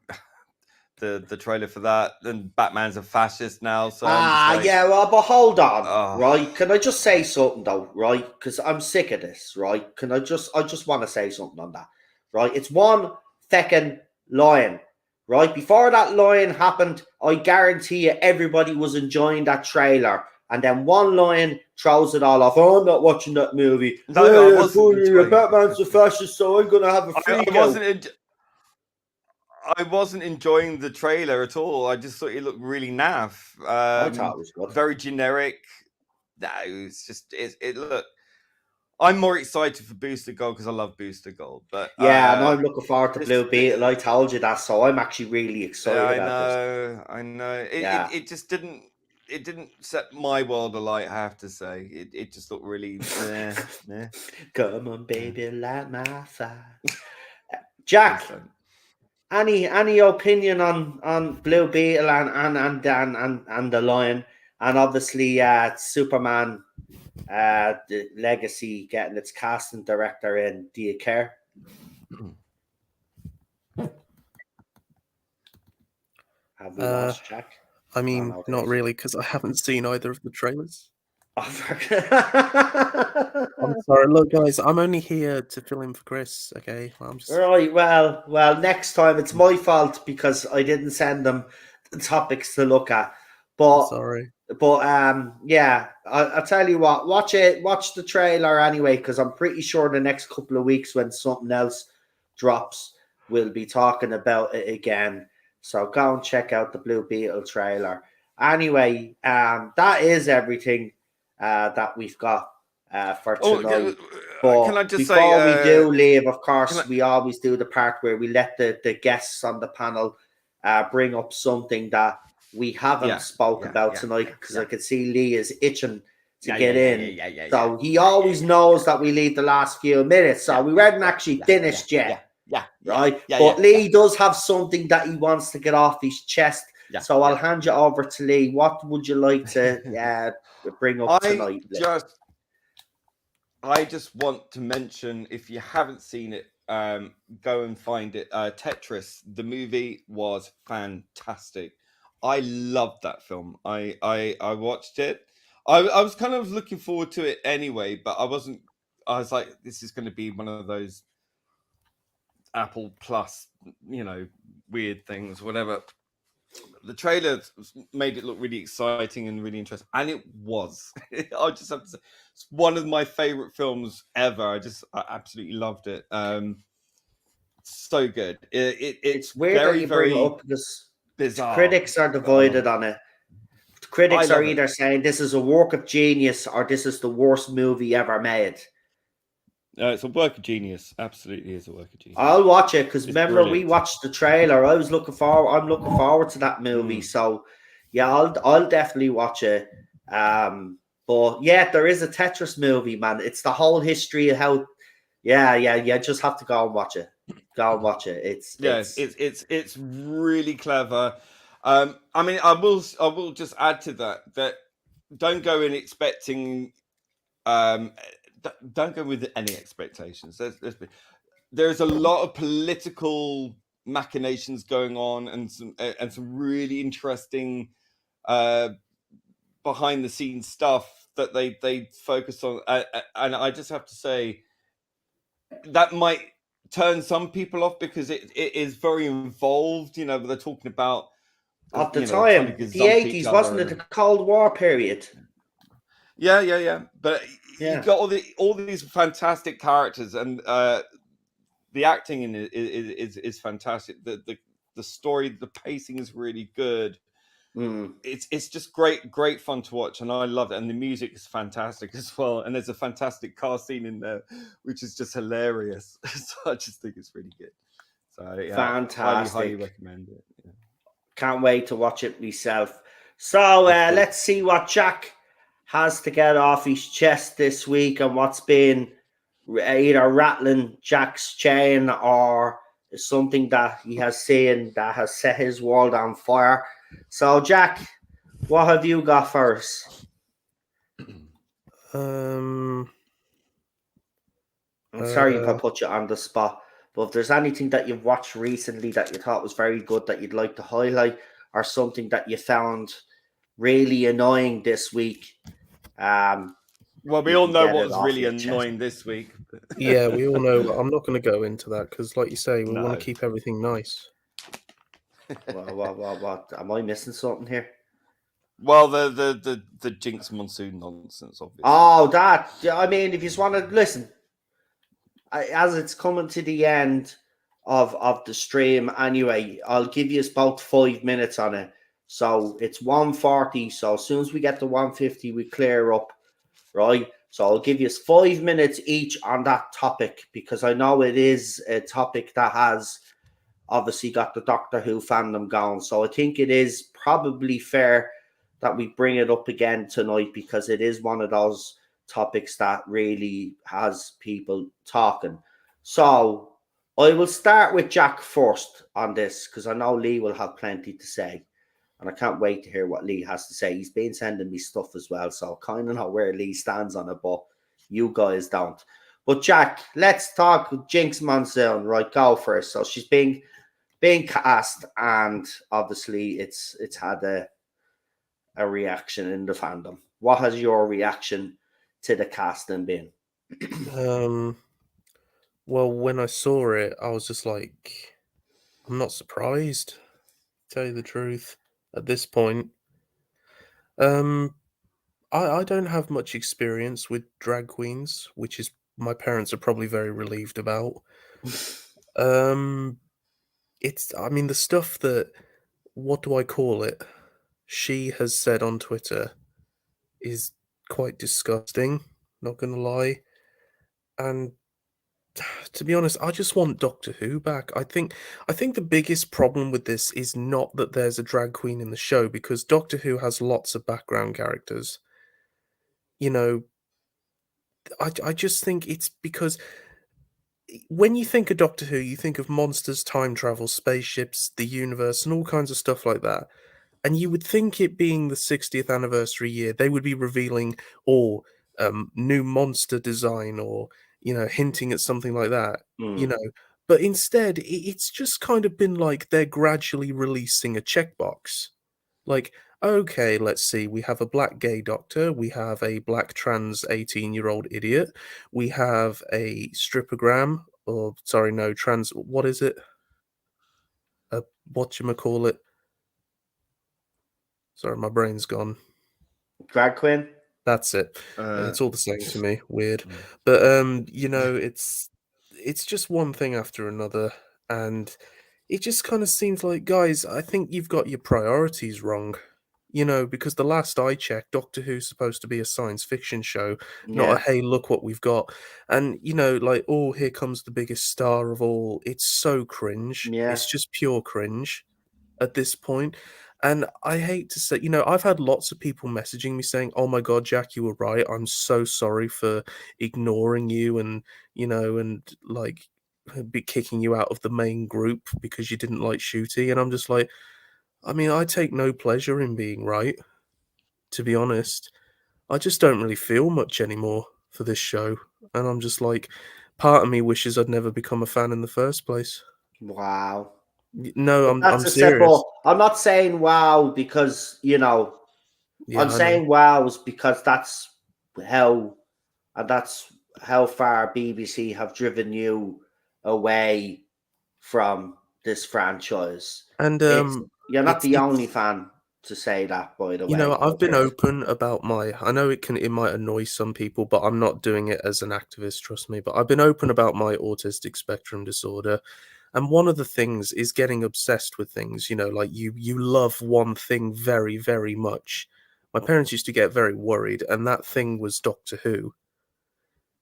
the trailer for that, and Batman's a fascist now. So yeah, well, but hold on, right? Can I just say something though, right? Because I'm sick of this, right? I just want to say something on that, right? It's one feckin' line, right? Before that line happened, I guarantee you everybody was enjoying that trailer. And then one line throws it all off. Oh, I'm not watching that movie. No, I wasn't. Batman's a fascist, so I'm going to have a freak out. I wasn't enjoying the trailer at all. I just thought it looked really naff. I thought it was good. Very generic. no, it's just it. Look, I'm more excited for Booster Gold because I love Booster Gold, but Yeah, and I'm looking forward to this- Blue Beetle. I told you that, so I'm actually really excited I about this. know, I know. Yeah. It just didn't. It didn't set my world alight. I have to say, it just looked really. Meh. Come on, baby, light my fire. Jack, any opinion on Blue Beetle and the Lion, and obviously Superman, the Legacy getting its casting director in? Do you care? Have we watched, Jack? I mean, no, not there's- really, because I haven't seen either of the trailers. I'm Oh, sorry. Look, guys, I'm only here to fill in for Chris. Okay, I'm just. right. Well. Next time it's my fault because I didn't send them the topics to look at. But Sorry. yeah. I'll tell you what. Watch the trailer anyway, because I'm pretty sure the next couple of weeks when something else drops, we'll be talking about it again. So go and check out the Blue Beetle trailer. Anyway, that is everything that we've got for tonight. But can I just before say, we do leave, of course, can I- we always do the part where we let the guests on the panel bring up something that we haven't spoke about tonight, because I could see Lee is itching to get in. So he always knows that we leave the last few minutes. So we weren't actually finished yet. Right? But Lee does have something that he wants to get off his chest. So I'll hand you over to Lee. What would you like to bring up tonight, Lee? I just want to mention, if you haven't seen it, go and find it. Tetris, the movie, was fantastic. I loved that film. I watched it. I was kind of looking forward to it anyway, but I wasn't. I was like, this is going to be one of those Apple Plus, weird things, whatever. The trailer made it look really exciting and really interesting, and it was. I just have to say, it's one of my favorite films ever. I absolutely loved it. So good. It's weird very, that you very bring it up, because bizarre. critics are divided on it. Critics I are love either saying this is a work of genius or this is the worst movie ever made. It's a work of genius. Absolutely is a work of genius. I'll watch it because It's remember brilliant. we watched the trailer. I'm looking forward to that movie. So yeah, I'll definitely watch it. But yeah, there is a Tetris movie, man. It's the whole history of how. Yeah. Just have to go and watch it. Go and watch it. It's really clever. I mean, I will just add to that don't go in expecting. Don't go with any expectations. There's a lot of political machinations going on, and some really interesting behind the scenes stuff that they focus on. And I just have to say that might turn some people off because it is very involved. They're talking about at the trying to time, the gazump each 80s, other wasn't it the Cold War period? Yeah. But you've got all these fantastic characters, and the acting in it is fantastic. The story, the pacing is really good. It's just great fun to watch, and I love it. And the music is fantastic as well. And there's a fantastic car scene in there, which is just hilarious. So I just think it's really good. So yeah, fantastic. Highly recommend it. Yeah. Can't wait to watch it myself. So let's see what Jack has to get off his chest this week, and what's been either rattling Jack's chain or something that he has seen that has set his world on fire. So Jack, what have you got for us? I'm sorry if I put you on the spot, but if there's anything that you've watched recently that you thought was very good that you'd like to highlight, or something that you found really annoying this week, well, we all know what was really annoying this week. Yeah, we all know. I'm not going to go into that because, like you say, we want to keep everything nice. What? Am I missing something here? Well, the Jinx Monsoon nonsense, obviously. Oh, that. I mean, if you just want to listen, as it's coming to the end of the stream anyway, I'll give you about 5 minutes on it. So it's 1:40. So as soon as we get to 1:50, we clear up. right? So I'll give you 5 minutes each on that topic because I know it is a topic that has obviously got the Doctor Who fandom going. So I think it is probably fair that we bring it up again tonight because it is one of those topics that really has people talking. So I will start with Jack first on this because I know Lee will have plenty to say. And I can't wait to hear what Lee has to say. He's been sending me stuff as well, so I kind of know where Lee stands on it, but you guys don't. But Jack, let's talk Jinx Monsoon. Right, go first. So she's being cast, and obviously it's had a reaction in the fandom. What has your reaction to the casting been? Well, when I saw it, I was just like, I'm not surprised, to tell you the truth, at this point. I don't have much experience with drag queens, which is my parents are probably very relieved about. I mean, the stuff that, what do I call it? She has said on Twitter is quite disgusting, not gonna lie. And to be honest, I just want Doctor Who back. I think the biggest problem with this is not that there's a drag queen in the show, because Doctor Who has lots of background characters. You know, I just think it's because when you think of Doctor Who, you think of monsters, time travel, spaceships, the universe, and all kinds of stuff like that. And you would think, it being the 60th anniversary year, they would be revealing new monster design, or hinting at something like that. But instead, it's just kind of been like they're gradually releasing a checkbox. Like, okay, let's see, we have a black gay doctor, we have a black trans 18-year-old idiot, we have a stripogram, or sorry, no, trans, what is it? Whatchamacallit? Sorry, my brain's gone. Drag queen? That's it. It's all the same to me. Weird. But it's just one thing after another, and it just kind of seems like, guys, I think you've got your priorities wrong. Because the last I checked, Doctor Who's supposed to be a science fiction show, not a hey, look what we've got. And like, oh, here comes the biggest star of all. It's so cringe. Yeah. It's just pure cringe at this point. And I hate to say, I've had lots of people messaging me saying, "Oh my God, Jack, you were right. I'm so sorry for ignoring you and like be kicking you out of the main group because you didn't like Shooty." And I'm just like, I mean, I take no pleasure in being right, to be honest. I just don't really feel much anymore for this show. And I'm just like, part of me wishes I'd never become a fan in the first place. Wow. No, I'm serious. Simple. I'm not saying wow because I'm saying wows because that's how far BBC have driven you away from this franchise. And you're not the only fan to say that, by the way. I've been open about I know it might annoy some people, but I'm not doing it as an activist, trust me. But I've been open about my autistic spectrum disorder. And one of the things is getting obsessed with things, like you love one thing very, very much. My parents used to get very worried, and that thing was Doctor Who.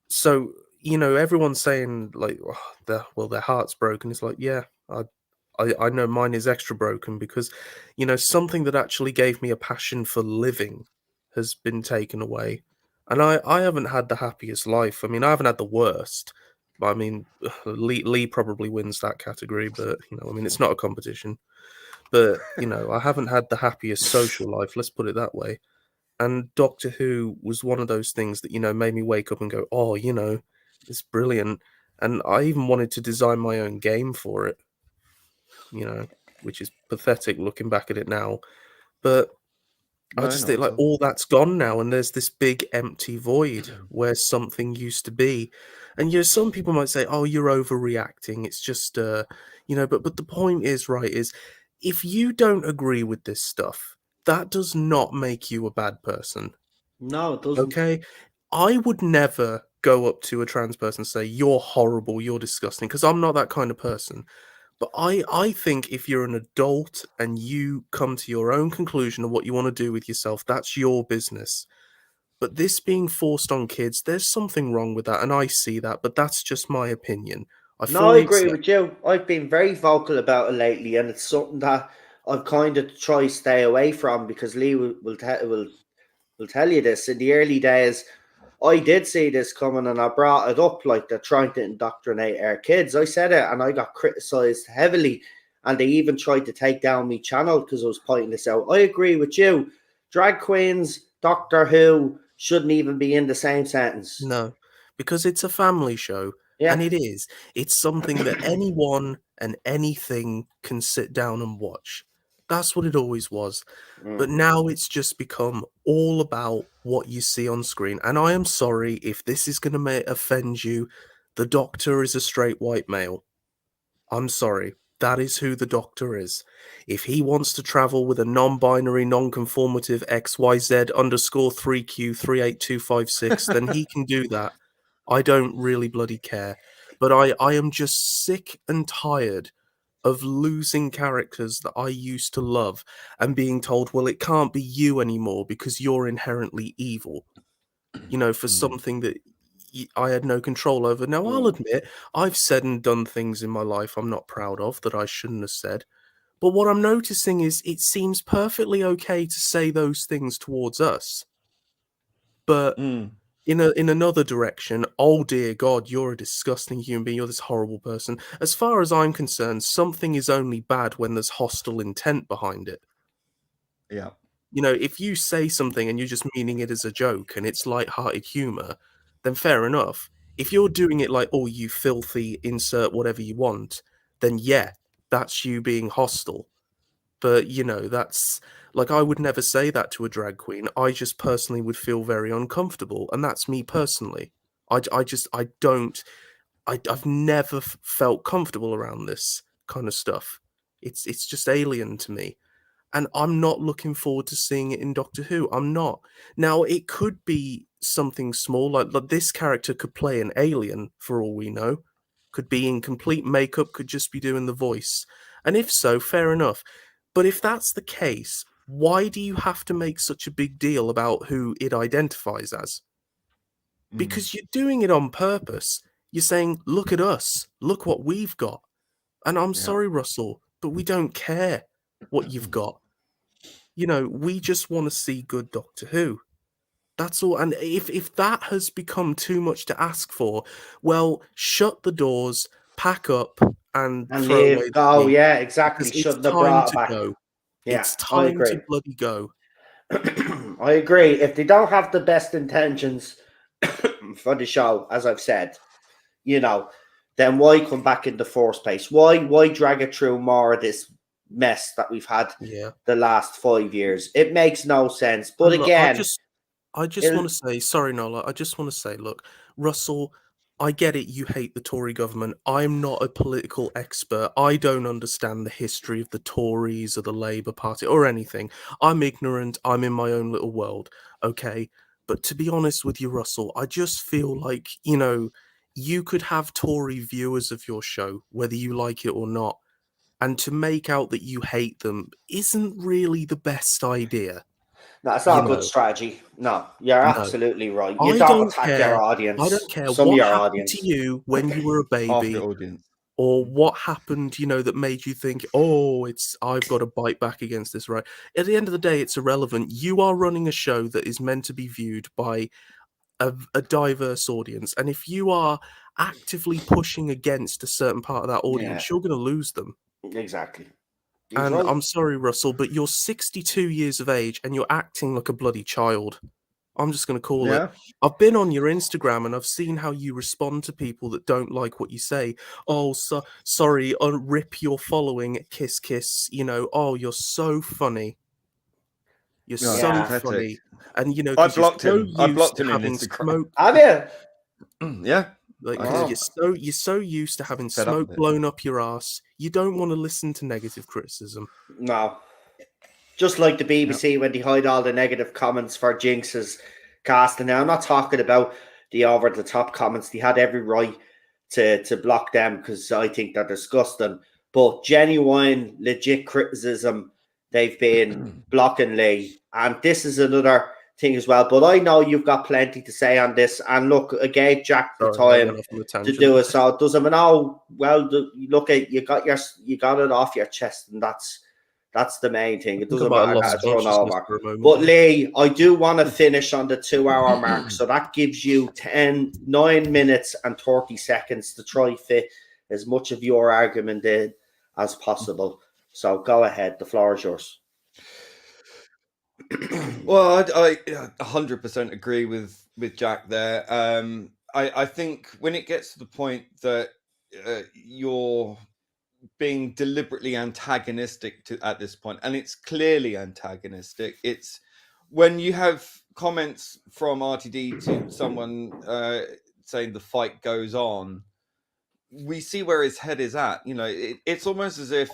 So, everyone's saying like, oh, their heart's broken. It's like, yeah, I know mine is extra broken because, something that actually gave me a passion for living has been taken away. And I haven't had the happiest life. I mean, I haven't had the worst. I mean, Lee probably wins that category, but I mean, it's not a competition. But I haven't had the happiest social life. Let's put it that way. And Doctor Who was one of those things that made me wake up and go, oh, it's brilliant. And I even wanted to design my own game for it. Which is pathetic looking back at it now. But I just think like all that's gone now, and there's this big empty void where something used to be. And some people might say, "Oh, you're overreacting. It's just but the point is, right, is if you don't agree with this stuff, that does not make you a bad person. No, it doesn't. Okay? I would never go up to a trans person and say, "You're horrible, you're disgusting," because I'm not that kind of person. But I think if you're an adult and you come to your own conclusion of what you want to do with yourself, that's your business. But this being forced on kids, there's something wrong with that, and I see that, but that's just my opinion. I No, I fully agree accept. with you. I've been very vocal about it lately, and it's something that I've kind of tried to stay away from because Lee will tell you this. In the early days, I did see this coming, and I brought it up like they're trying to indoctrinate our kids. I said it, and I got criticized heavily, and they even tried to take down my channel because I was pointing this out. I agree with you. Drag queens, Doctor Who shouldn't even be in the same sentence. No, because it's a family show, and Yeah. it is. It's something that anyone and anything can sit down and watch. That's what it always was. But now it's just become all about what you see on screen. And I am sorry if this is going to offend you. The Doctor is a straight white male. I'm sorry. That is who the Doctor is. If he wants to travel with a non-binary, non-conformative XYZ_3Q38256, then he can do that. I don't really bloody care. But I am just sick and tired of losing characters that I used to love and being told, well, it can't be you anymore because you're inherently evil, for something that I had no control over. Now, I'll admit, I've said and done things in my life I'm not proud of that I shouldn't have said. But what I'm noticing is it seems perfectly okay to say those things towards us. But in another direction, oh dear God, you're a disgusting human being, you're this horrible person. As far as I'm concerned, something is only bad when there's hostile intent behind it. Yeah. If you say something and you're just meaning it as a joke and it's light-hearted humor, then fair enough. If you're doing it like, oh, you filthy, insert whatever you want, then yeah, that's you being hostile. But, that's like, I would never say that to a drag queen. I just personally would feel very uncomfortable. And that's me personally. I've never felt comfortable around this kind of stuff. It's just alien to me. And I'm not looking forward to seeing it in Doctor Who. I'm not. Now, it could be something small, like this character could play an alien, for all we know. Could be in complete makeup, could just be doing the voice. And if so, fair enough. But if that's the case, why do you have to make such a big deal about who it identifies as? Because you're doing it on purpose. You're saying, look at us, look what we've got. And I'm sorry, Russell, but we don't care what you've got. We just want to see good Doctor Who. That's all. And if that has become too much to ask for, well, shut the doors, pack up, and throw leave. away the Oh, key. yeah, exactly. Because Shouldn't it's have time brought to it back. go. Yeah, It's I time agree. to bloody go. I agree. If they don't have the best intentions for the show, as I've said, then why come back in the first place? Why drag it through more of this mess that we've had the last 5 years? It makes no sense. But Look, again, I just want to say, sorry, Nola, I just want to say, look, Russell, I get it, you hate the Tory government. I'm not a political expert. I don't understand the history of the Tories or the Labour Party or anything. I'm ignorant. I'm in my own little world, okay? But to be honest with you, Russell, I just feel like, you could have Tory viewers of your show, whether you like it or not. And to make out that you hate them isn't really the best idea. no, it's not a good strategy. No, you're absolutely right. You don't attack your audience. I don't care some what of your happened audience. to you when you were a Half baby, the audience. or what happened, that made you think, oh, I've got to bite back against this, right? At the end of the day, it's irrelevant. You are running a show that is meant to be viewed by a diverse audience, and if you are actively pushing against a certain part of that audience, you're going to lose them. Exactly. And right. I'm sorry, Russell, but you're 62 years of age and you're acting like a bloody child. I'm just going to call it. I've been on your Instagram and I've seen how you respond to people that don't like what you say. Oh, sorry, rip your following, kiss, kiss. Oh, you're so funny. You're so funny. And, I blocked him. I blocked him in having Instagram. smoke. Have you? Yeah. Like, Wow. you're so used to having Fed up smoke with it. blown up your ass. You don't want to listen to negative criticism. No. Just like the BBC when they hide all the negative comments for Jinx's casting. Now, I'm not talking about the over-the-top comments. They had every right to block them because I think they're disgusting. But genuine, legit criticism, they've been blocking Lee. And this is another thing as well. But I know you've got plenty to say on this. And look, I gave Jack the Sorry, I time went off on a to tangent. do it. So it doesn't know. Well, look at you got it off your chest, and that's the main thing. It I think I doesn't might have matter lost that it's run consciousness over. for a moment. But Lee, I do want to finish on the 2-hour mark, so that gives you 9 minutes and 30 seconds to try fit as much of your argument in as possible. So go ahead, the floor is yours. Well, I 100% agree with Jack there. I think when it gets to the point that you're being deliberately antagonistic at this point, and it's clearly antagonistic. It's when you have comments from RTD to someone saying the fight goes on, we see where his head is at. You know, it's almost as if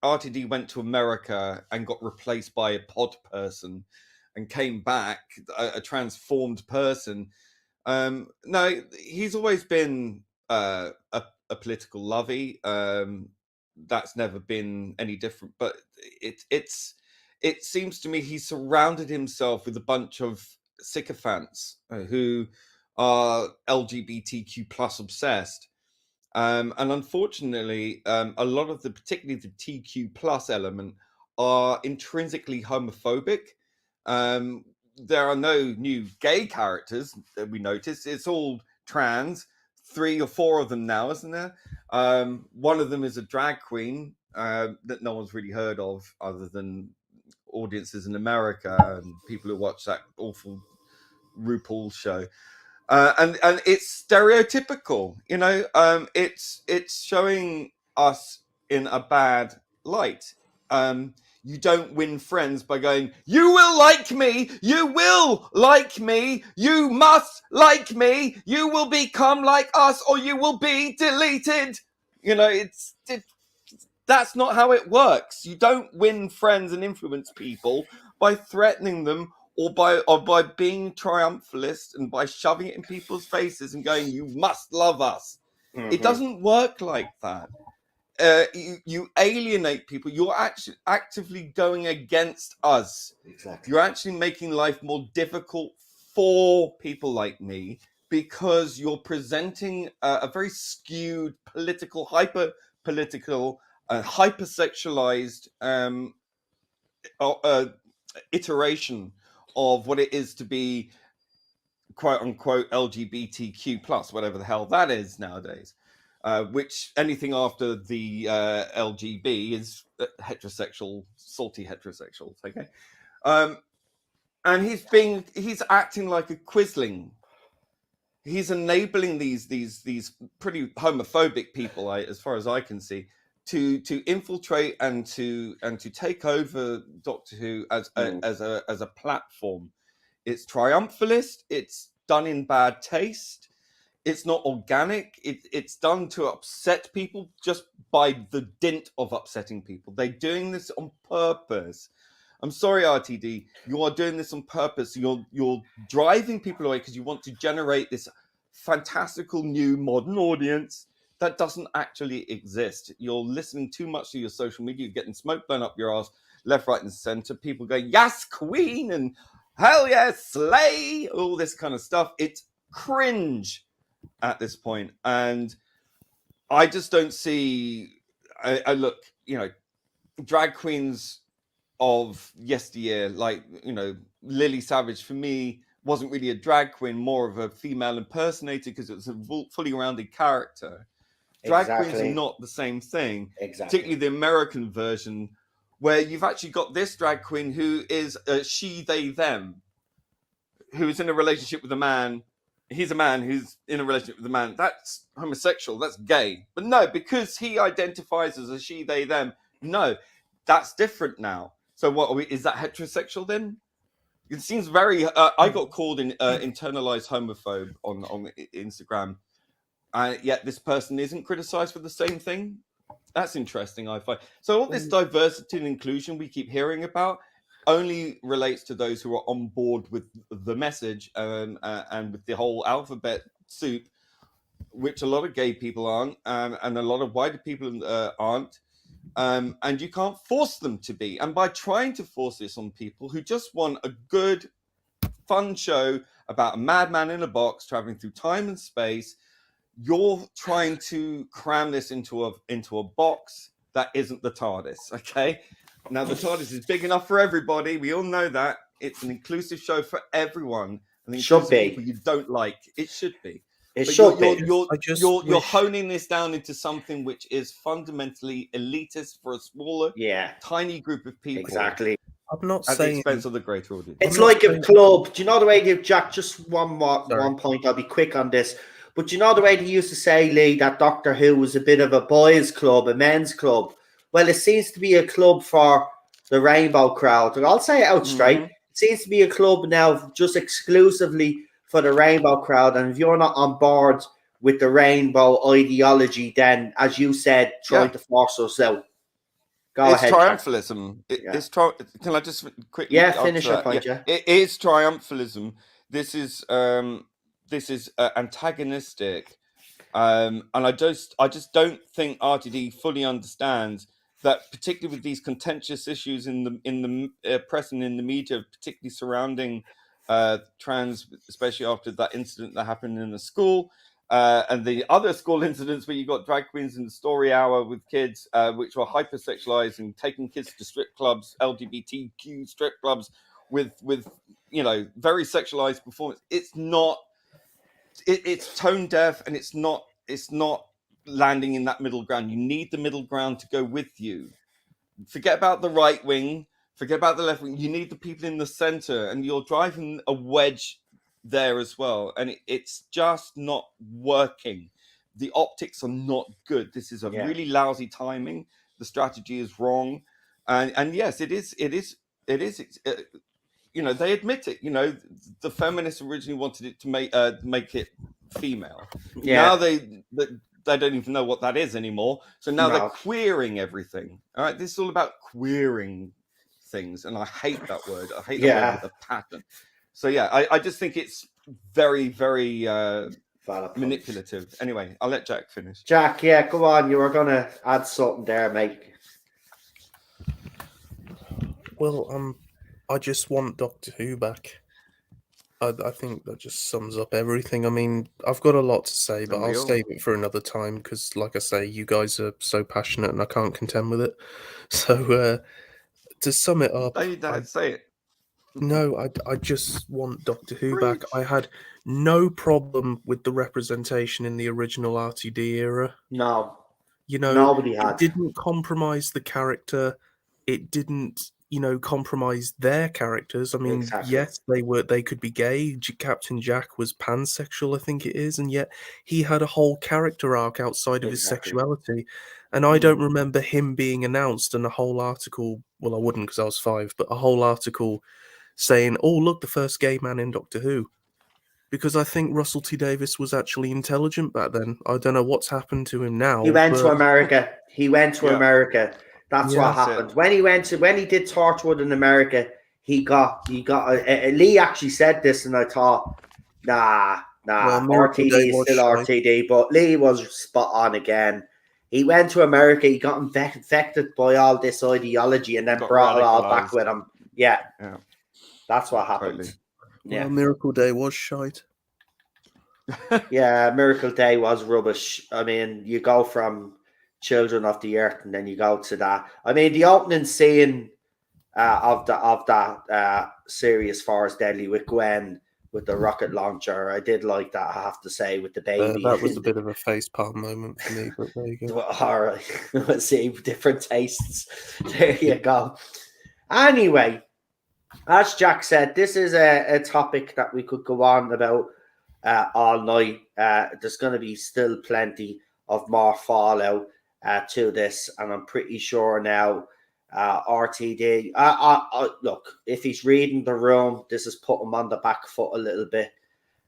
RTD went to America and got replaced by a pod person and came back a transformed person. No, he's always been a political lovey. That's never been any different. But it seems to me he surrounded himself with a bunch of sycophants who are LGBTQ plus obsessed. And unfortunately, a lot of particularly the TQ plus element, are intrinsically homophobic. There are no new gay characters that we notice. It's all trans. 3 or 4 of them now, isn't there? One of them is a drag queen that no one's really heard of, other than audiences in America and people who watch that awful RuPaul show. And it's stereotypical, you know. It's showing us in a bad light. You don't win friends by going, you will like me, you will like me, you must like me, you will become like us, or you will be deleted. You know, that's not how it works. You don't win friends and influence people by threatening them or by being triumphalist and by shoving it in people's faces and going, you must love us. Mm-hmm. It doesn't work like that. You alienate people. You're actually actively going against us. Exactly. You're actually making life more difficult for people like me because you're presenting a very skewed political, hyper-political, hypersexualized iteration of what it is to be quote unquote LGBTQ plus, whatever the hell that is nowadays. Which anything after the LGB is heterosexual, salty heterosexual. Okay, and he's acting like a quisling. He's enabling these pretty homophobic people, as far as I can see, to infiltrate and to take over Doctor Who as a platform. It's triumphalist. It's done in bad taste. It's not organic. It's done to upset people just by the dint of upsetting people. They're doing this on purpose. I'm sorry, RTD. You are doing this on purpose. You're driving people away because you want to generate this fantastical new modern audience that doesn't actually exist. You're listening too much to your social media. You're getting smoke blown up your ass, left, right, and center. People going, yes, queen, and hell yes, slay, all this kind of stuff. It's cringe at this point, and I just don't see. I look, you know, drag queens of yesteryear, like, you know, Lily Savage for me wasn't really a drag queen, more of a female impersonator because it was a fully rounded character. Drag queens are not the same thing, particularly the American version, where you've actually got this drag queen who is a she, they, them, who's in a relationship with a man. He's a man who's in a relationship with a man. That's homosexual. That's gay. But no, because he identifies as a she, they, them. No, that's different now. So what is that heterosexual then? It seems very. I got called an internalized homophobe on Instagram, yet this person isn't criticized for the same thing. That's interesting. I find so all this diversity and inclusion we keep hearing about only relates to those who are on board with the message and with the whole alphabet soup, which a lot of gay people aren't, and a lot of white people aren't, and you can't force them to be. And by trying to force this on people who just want a good fun show about a madman in a box traveling through time and space. You're trying to cram this into a box that isn't the TARDIS, okay? Now, the TARDIS is big enough for everybody. We all know that. It's an inclusive show for everyone. And the Should inclusive be. people you don't like. It should be. It But should you're, be. you're, I just you're, you're wish- honing this down into something which is fundamentally elitist for a smaller, Yeah, tiny group of people. exactly. I'm not At the saying expense of the greater audience. It's I'm not like a saying- club. Do you know the way they, Jack? Just one Sorry. point. I'll be quick on this. But do you know the way they used to say, Lee, that Doctor Who was a bit of a boys' club, a men's club? Well, it seems to be a club for the rainbow crowd. I'll say it out straight. It seems to be a club now just exclusively for the rainbow crowd. And if you're not on board with the rainbow ideology, then, as you said, trying to force us out. Go It's ahead, Jack. triumphalism. Yeah. Can I just quickly? Yeah, answer finish your that? point, yeah. It is triumphalism. This is antagonistic, and I just don't think RTD fully understands that, particularly with these contentious issues in the press and in the media, particularly surrounding trans, especially after that incident that happened in the school. And the other school incidents where you got drag queens in the story hour with kids, which were hypersexualized and taking kids to strip clubs, LGBTQ strip clubs with very sexualized performance. It's not. It's tone deaf, and it's not landing in that middle ground. You need the middle ground to go with you. Forget about the right wing. Forget about the left wing. You need the people in the center, and you're driving a wedge there as well, and it's just not working. The optics are not good. This is a really lousy timing. The strategy is wrong, and yes, it is. They admit it. The feminists originally wanted it to make it female. Yeah. Now they don't even know what that is anymore. So now they're queering everything. All right, this is all about queering things, and I hate that word. I hate that word with a passion. So yeah, I just think it's very, very manipulative. Anyway, I'll let Jack finish. Jack, yeah, go on. You were going to add something there, mate. Well, I just want Doctor Who back. I think that just sums up everything. I mean, I've got a lot to say, but I'll save it for another time because, like I say, you guys are so passionate and I can't contend with it. So, to sum it up... Say it. No, I just want Doctor Who back. I had no problem with the representation in the original RTD era. No. Nobody had. It didn't compromise the character. It didn't, compromise their characters. I mean, yes, they could be gay. Captain Jack was pansexual, I think it is, and yet he had a whole character arc outside of his sexuality. And I don't remember him being announced in a whole article. Well, I wouldn't because I was 5, but a whole article saying, "Oh, look, the first gay man in Doctor Who." Because I think Russell T Davies was actually intelligent back then. I don't know what's happened to him now. He went to America. America. That's what happened. When he did Torchwood in America, he got Lee actually said this, and I thought, nah, RTD is still RTD, but Lee was spot on again. He went to America, he got infected by all this ideology, and then brought it all back with him. Yeah. That's what happened. Totally. Yeah, well, Miracle Day was shite. Yeah, Miracle Day was rubbish. I mean, you go from Children of the Earth, and then you go to that. I mean, the opening scene of that series Forest Deadly with Gwen with the rocket launcher, I did like that. I have to say, with the baby. That was a bit of a facepalm moment for me, but there you go. All right, let's see, different tastes. There you go. Anyway, as Jack said, this is a topic that we could go on about all night. There's going to be still plenty of more fallout to this, and I'm pretty sure now RTD. Look, if he's reading the room, this has put him on the back foot a little bit.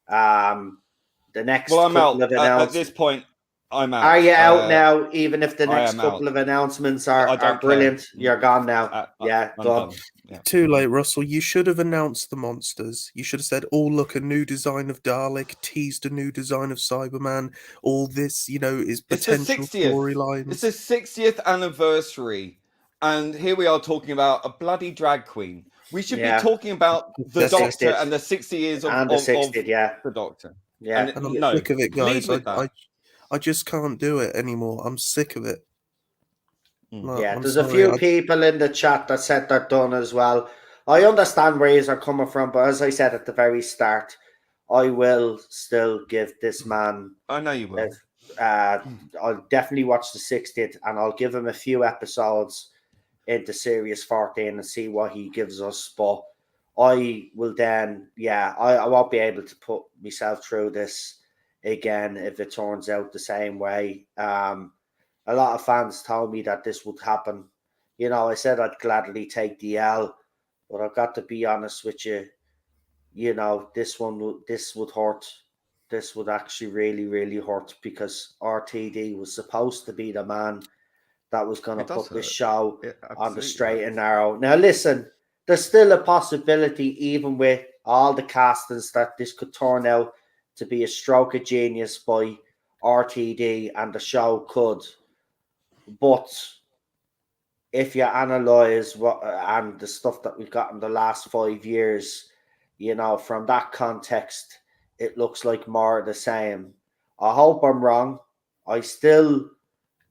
The next I'm out of at this point. I'm out. Are you out now? Even if the next couple of announcements are brilliant, you're gone now. I'm done. Yeah. Too late, Russell. You should have announced the monsters. You should have said, "Oh, look, a new design of Dalek, teased a new design of Cyberman. All this, is potential storylines." It's the 60th anniversary, and here we are talking about a bloody drag queen. We should Yeah. be talking about the That's Doctor 60th. and the 60 years of, And the of 60th, yeah. the Doctor. Yeah. And And I'm no, sick of it, lead guys. with that. I just can't do it anymore. I'm sick of it. No, Yeah, I'm there's a sorry. few people in the chat that said they're done as well. I understand where you are coming from, but as I said at the very start, I will still give this man. I know you will. I'll definitely watch the 60th, and I'll give him a few episodes into Series 14 and see what he gives us. But I will then, I won't be able to put myself through this again if it turns out the same way. A lot of fans told me that this would happen. You know, I said I'd gladly take the L, but I've got to be honest with you. You know, this would hurt. This would actually really, really hurt because RTD was supposed to be the man that was going to It does put this hurt. show It on the absolutely straight and hurts. narrow. Now, listen, there's still a possibility, even with all the castings, that this could turn out to be a stroke of genius by RTD and the show could. But if you analyze what and the stuff that we've got in the last 5 years, you know, from that context, it looks like more of the same. I hope I'm wrong. I still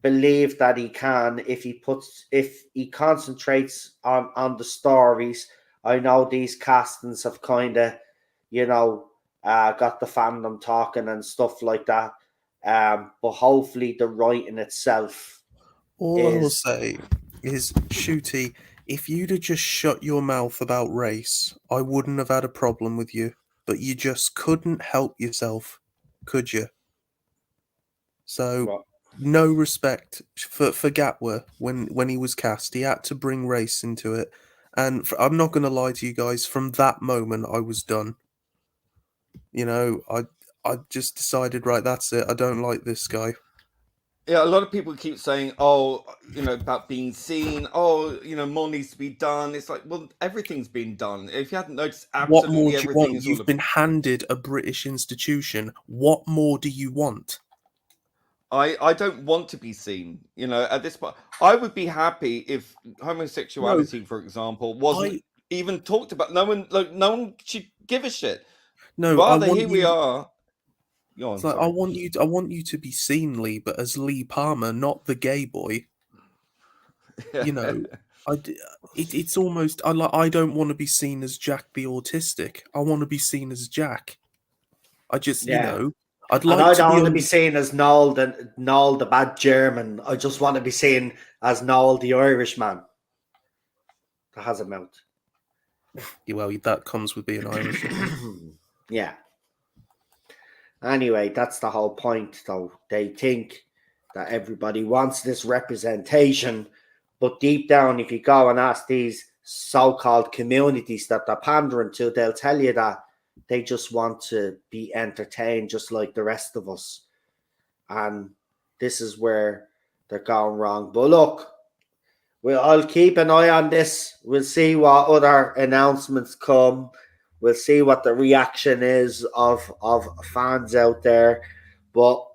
believe that he can if he concentrates on the stories. I know these castings have kind of, you know, got the fandom talking and stuff like that. But hopefully the writing itself All I will is say is, Shooty, if you'd have just shut your mouth about race, I wouldn't have had a problem with you. But you just couldn't help yourself, could you? So, well, no respect for Gatwa when he was cast. He had to bring race into it. And I'm not going to lie to you guys, from that moment, I was done. You know, I just decided, right, that's it. I don't like this guy. Yeah, a lot of people keep saying, "Oh, you know, about being seen. Oh, you know, more needs to be done." It's like, well, everything's been done. If you hadn't noticed, What more absolutely do you everything want? is all You've been handed a British institution. What more do you want? I don't want to be seen. You know, at this point, I would be happy if homosexuality, for example, wasn't even talked about. No one should give a shit. No, I Rather, want here we you. are. Go on, It's like, sorry. I want you to be seen, Lee, but as Lee Palmer, not the gay boy. You know, it's almost I don't want to be seen as Jack the autistic. I want to be seen as Jack. I just, you yeah. know, I'd And like I to don't be want to on. be seen as Noel the bad German. I just want to be seen as Noel the Irishman that has a mouth. Well, that comes with being Irish. Yeah. Anyway, that's the whole point, though. They think that everybody wants this representation, but deep down, if you go and ask these so-called communities that they're pandering to, they'll tell you that they just want to be entertained just like the rest of us. And this is where they're going wrong. But look, I'll keep an eye on this. We'll see what other announcements come. We'll see what the reaction is of fans out there. But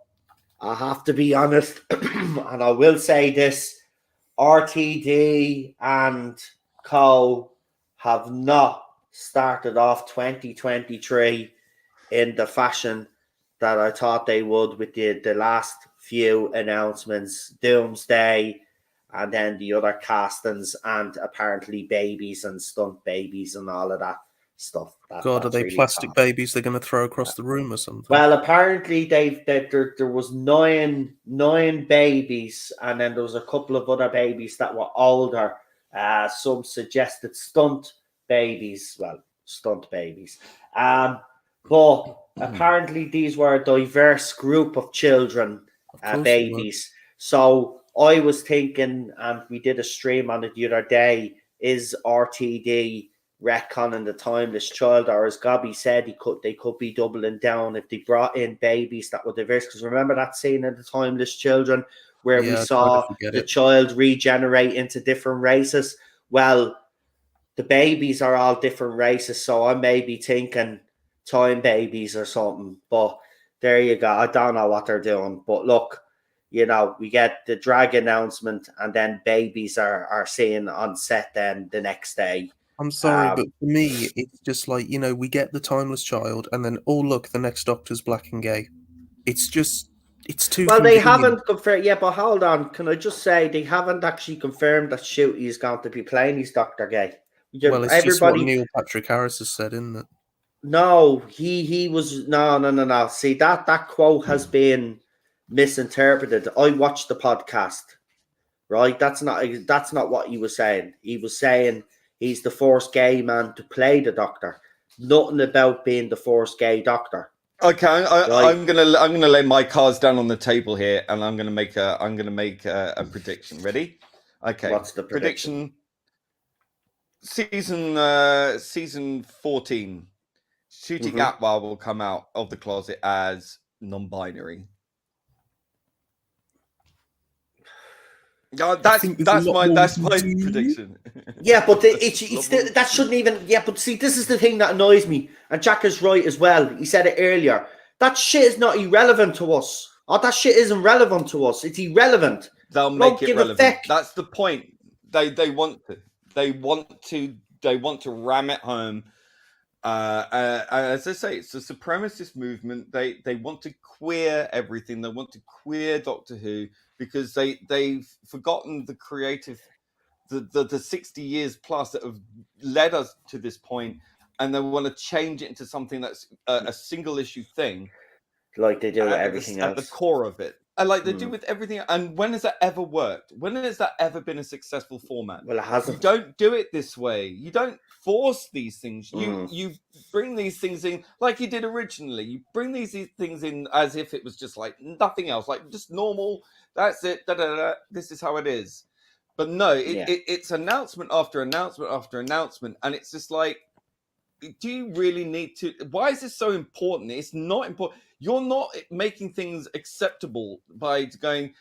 I have to be honest, and I will say this, RTD and Co have not started off 2023 in the fashion that I thought they would with the last few announcements, Doomsday, and then the other castings, and apparently babies and stunt babies and all of that stuff. God, are they really plastic top. babies they're going to throw across the room or something? Well, apparently there was nine babies, and then there was a couple of other babies that were older. Some suggested stunt babies. Well, stunt babies. But apparently these were a diverse group of children, babies. So I was thinking, and we did a stream on it the other day, is RTD retconning the Timeless Child, or as Gabby said, they could be doubling down if they brought in babies that were diverse. Because remember that scene in the Timeless Children where we saw the child regenerate into different races? Well, the babies are all different races, so I may be thinking time babies or something. But there you go. I don't know what they're doing. But look, you know, we get the drag announcement, and then babies are seen on set then the next day. I'm sorry, Um, but for me, it's just like, we get the timeless child, and then, oh, look, the next Doctor's black and gay. It's too Well, they convenient. haven't confirmed. Yeah, but hold on. Can I just say they haven't actually confirmed that Shooty is going to be playing his Doctor Gay. Well, it's just what Everybody. Neil Patrick Harris has said, isn't it? No, he was no. See that quote has been misinterpreted. I watched the podcast. Right, that's not what he was saying. He was saying he's the first gay man to play the Doctor. Nothing about being the first gay Doctor. Okay, Right. I'm gonna lay my cards down on the table here, and I'm gonna make a prediction. Ready? Okay. What's the prediction? Season 14. Shooting Mhm. Atwell will come out of the closet as non-binary. Yeah, that's my prediction. Yeah, but that shouldn't even. Yeah, but see, this is the thing that annoys me. And Jack is right as well. He said it earlier. That shit is not irrelevant to us. Oh, that shit isn't relevant to us. It's irrelevant. They'll Don't make it give a relevant. feck. That's the point. They want to ram it home. As I say, it's a supremacist movement. They want to queer everything. They want to queer Doctor Who because they've forgotten the creative, the 60 years plus that have led us to this point, and they want to change it into something that's a single issue thing, like they do with everything else at the core of it. And like they do with everything. And when has that ever worked? When has that ever been a successful format? Well, it hasn't. You don't do it this way. You don't force these things. You bring these things in like you did originally. You bring these things in as if it was just like nothing else, like just normal. That's it. This is how it is. But no, it's announcement after announcement after announcement, and it's just like, do you really need to? Why is this so important? It's not important. You're not making things acceptable by going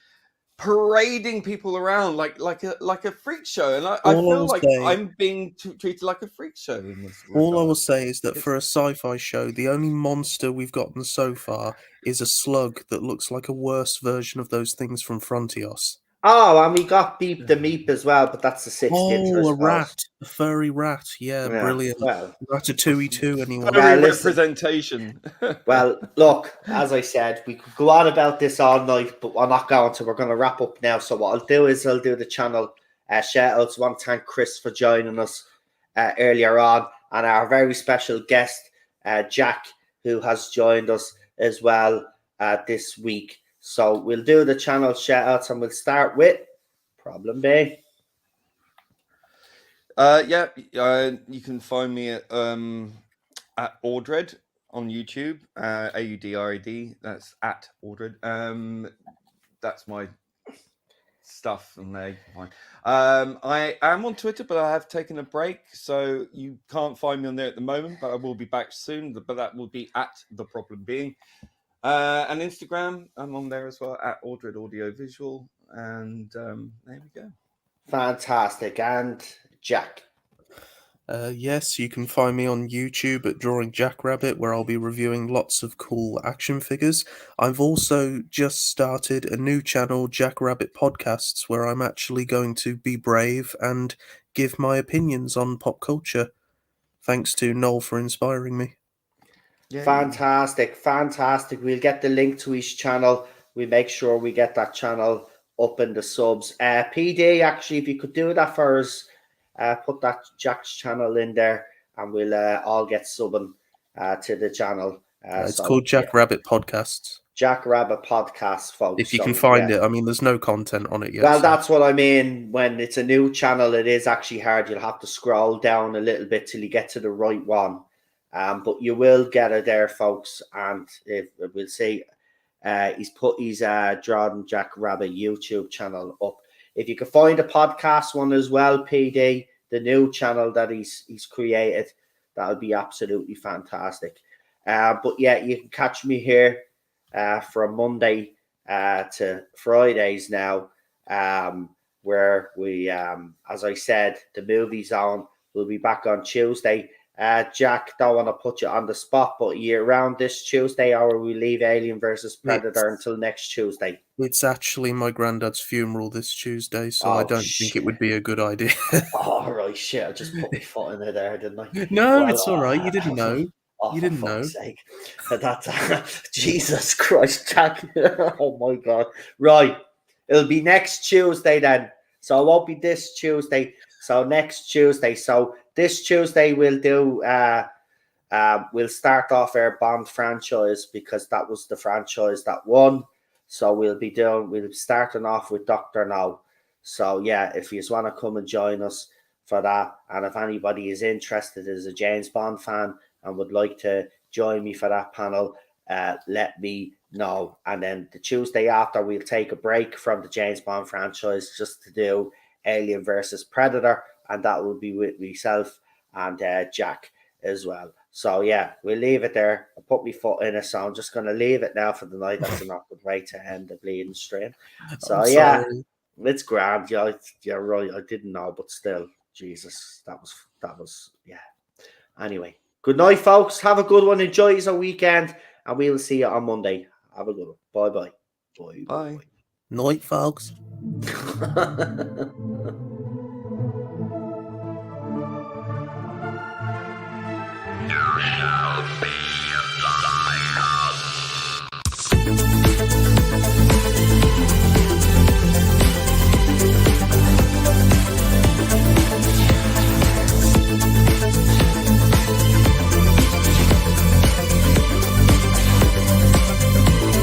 parading people around like a freak show, and I feel like I'm being treated like a freak show in this regard. All I will say is that for a sci-fi show, the only monster we've gotten so far is a slug that looks like a worse version of those things from Frontios. Oh, and we got Beep the Meep as well, but that's the 6th. Oh, a rat, a furry rat. Yeah, brilliant. Well, Ratatouille too, anyone? Representation. Well, look, as I said, we could go on about this all night, but we're not going to. We're going to wrap up now. So what I'll do is I'll do the channel shout outs. I want to thank Chris for joining us earlier on, and our very special guest, Jack, who has joined us as well this week. So we'll do the channel shout outs, and we'll start with Problem B. You can find me at Audred on YouTube, AUDRAD. That's at Audred. That's my stuff, and there you can find. I am on Twitter, but I have taken a break, so you can't find me on there at the moment. But I will be back soon. But that will be at The Problem Being. And Instagram, I'm on there as well at Audred Audio Visual, and there we go. Fantastic. And Jack. Yes, you can find me on YouTube at Drawing Jackrabbit, where I'll be reviewing lots of cool action figures. I've also just started a new channel, Jackrabbit Podcasts, where I'm actually going to be brave and give my opinions on pop culture. Thanks to Noel for inspiring me. Yay. Fantastic. We'll get the link to each channel. We make sure we get that channel up in the subs. PD, actually, if you could do that for us, put that Jack's channel in there, and we'll all get subbing to the channel. It's called Jackrabbit Podcasts. Jackrabbit Podcasts, folks. If you can find it. I mean, there's no content on it yet. Well, that's what I mean. When it's a new channel, it is actually hard. You'll have to scroll down a little bit till you get to the right one. But you will get it there, folks. And if we'll see, he's put his Drawing Jackrabbit YouTube channel up. If you can find a podcast one as well, PD, the new channel that he's created, that would be absolutely fantastic. But yeah, you can catch me here from Monday to Fridays now, where we, as I said, the movie's on. We'll be back on Tuesday. Jack, don't want to put you on the spot, but you're around this Tuesday, or we leave Alien versus Predator until next Tuesday? It's actually my granddad's funeral this Tuesday, so I Oh, don't think it would be a good idea. Oh, right, shit. I just put my foot in it there, didn't I? No, Well, it's all right. You didn't know. Oh, You for didn't know. fuck's sake. That's Jesus Christ, Jack. Oh, my God. Right. It'll be next Tuesday then. So it won't be this Tuesday. So next Tuesday. So this Tuesday we'll do... we'll start off our Bond franchise because that was the franchise that won. So we'll be starting off with Dr. No. So yeah, if you just want to come and join us for that, and if anybody is interested as a James Bond fan and would like to join me for that panel, let me know. And then the Tuesday after, we'll take a break from the James Bond franchise just to do Alien versus Predator, and that will be with myself and Jack as well. So yeah, we'll leave it there. I put my foot in it, so I'm just going to leave it now for the night. That's an awkward way to end the bleeding stream. So yeah, it's grand. Yeah, you're right. I didn't know, but still, Jesus, that was yeah. Anyway, good night, folks. Have a good one. Enjoy your weekend, and we will see you on Monday. Have a good one. Bye. Bye. Night, folks.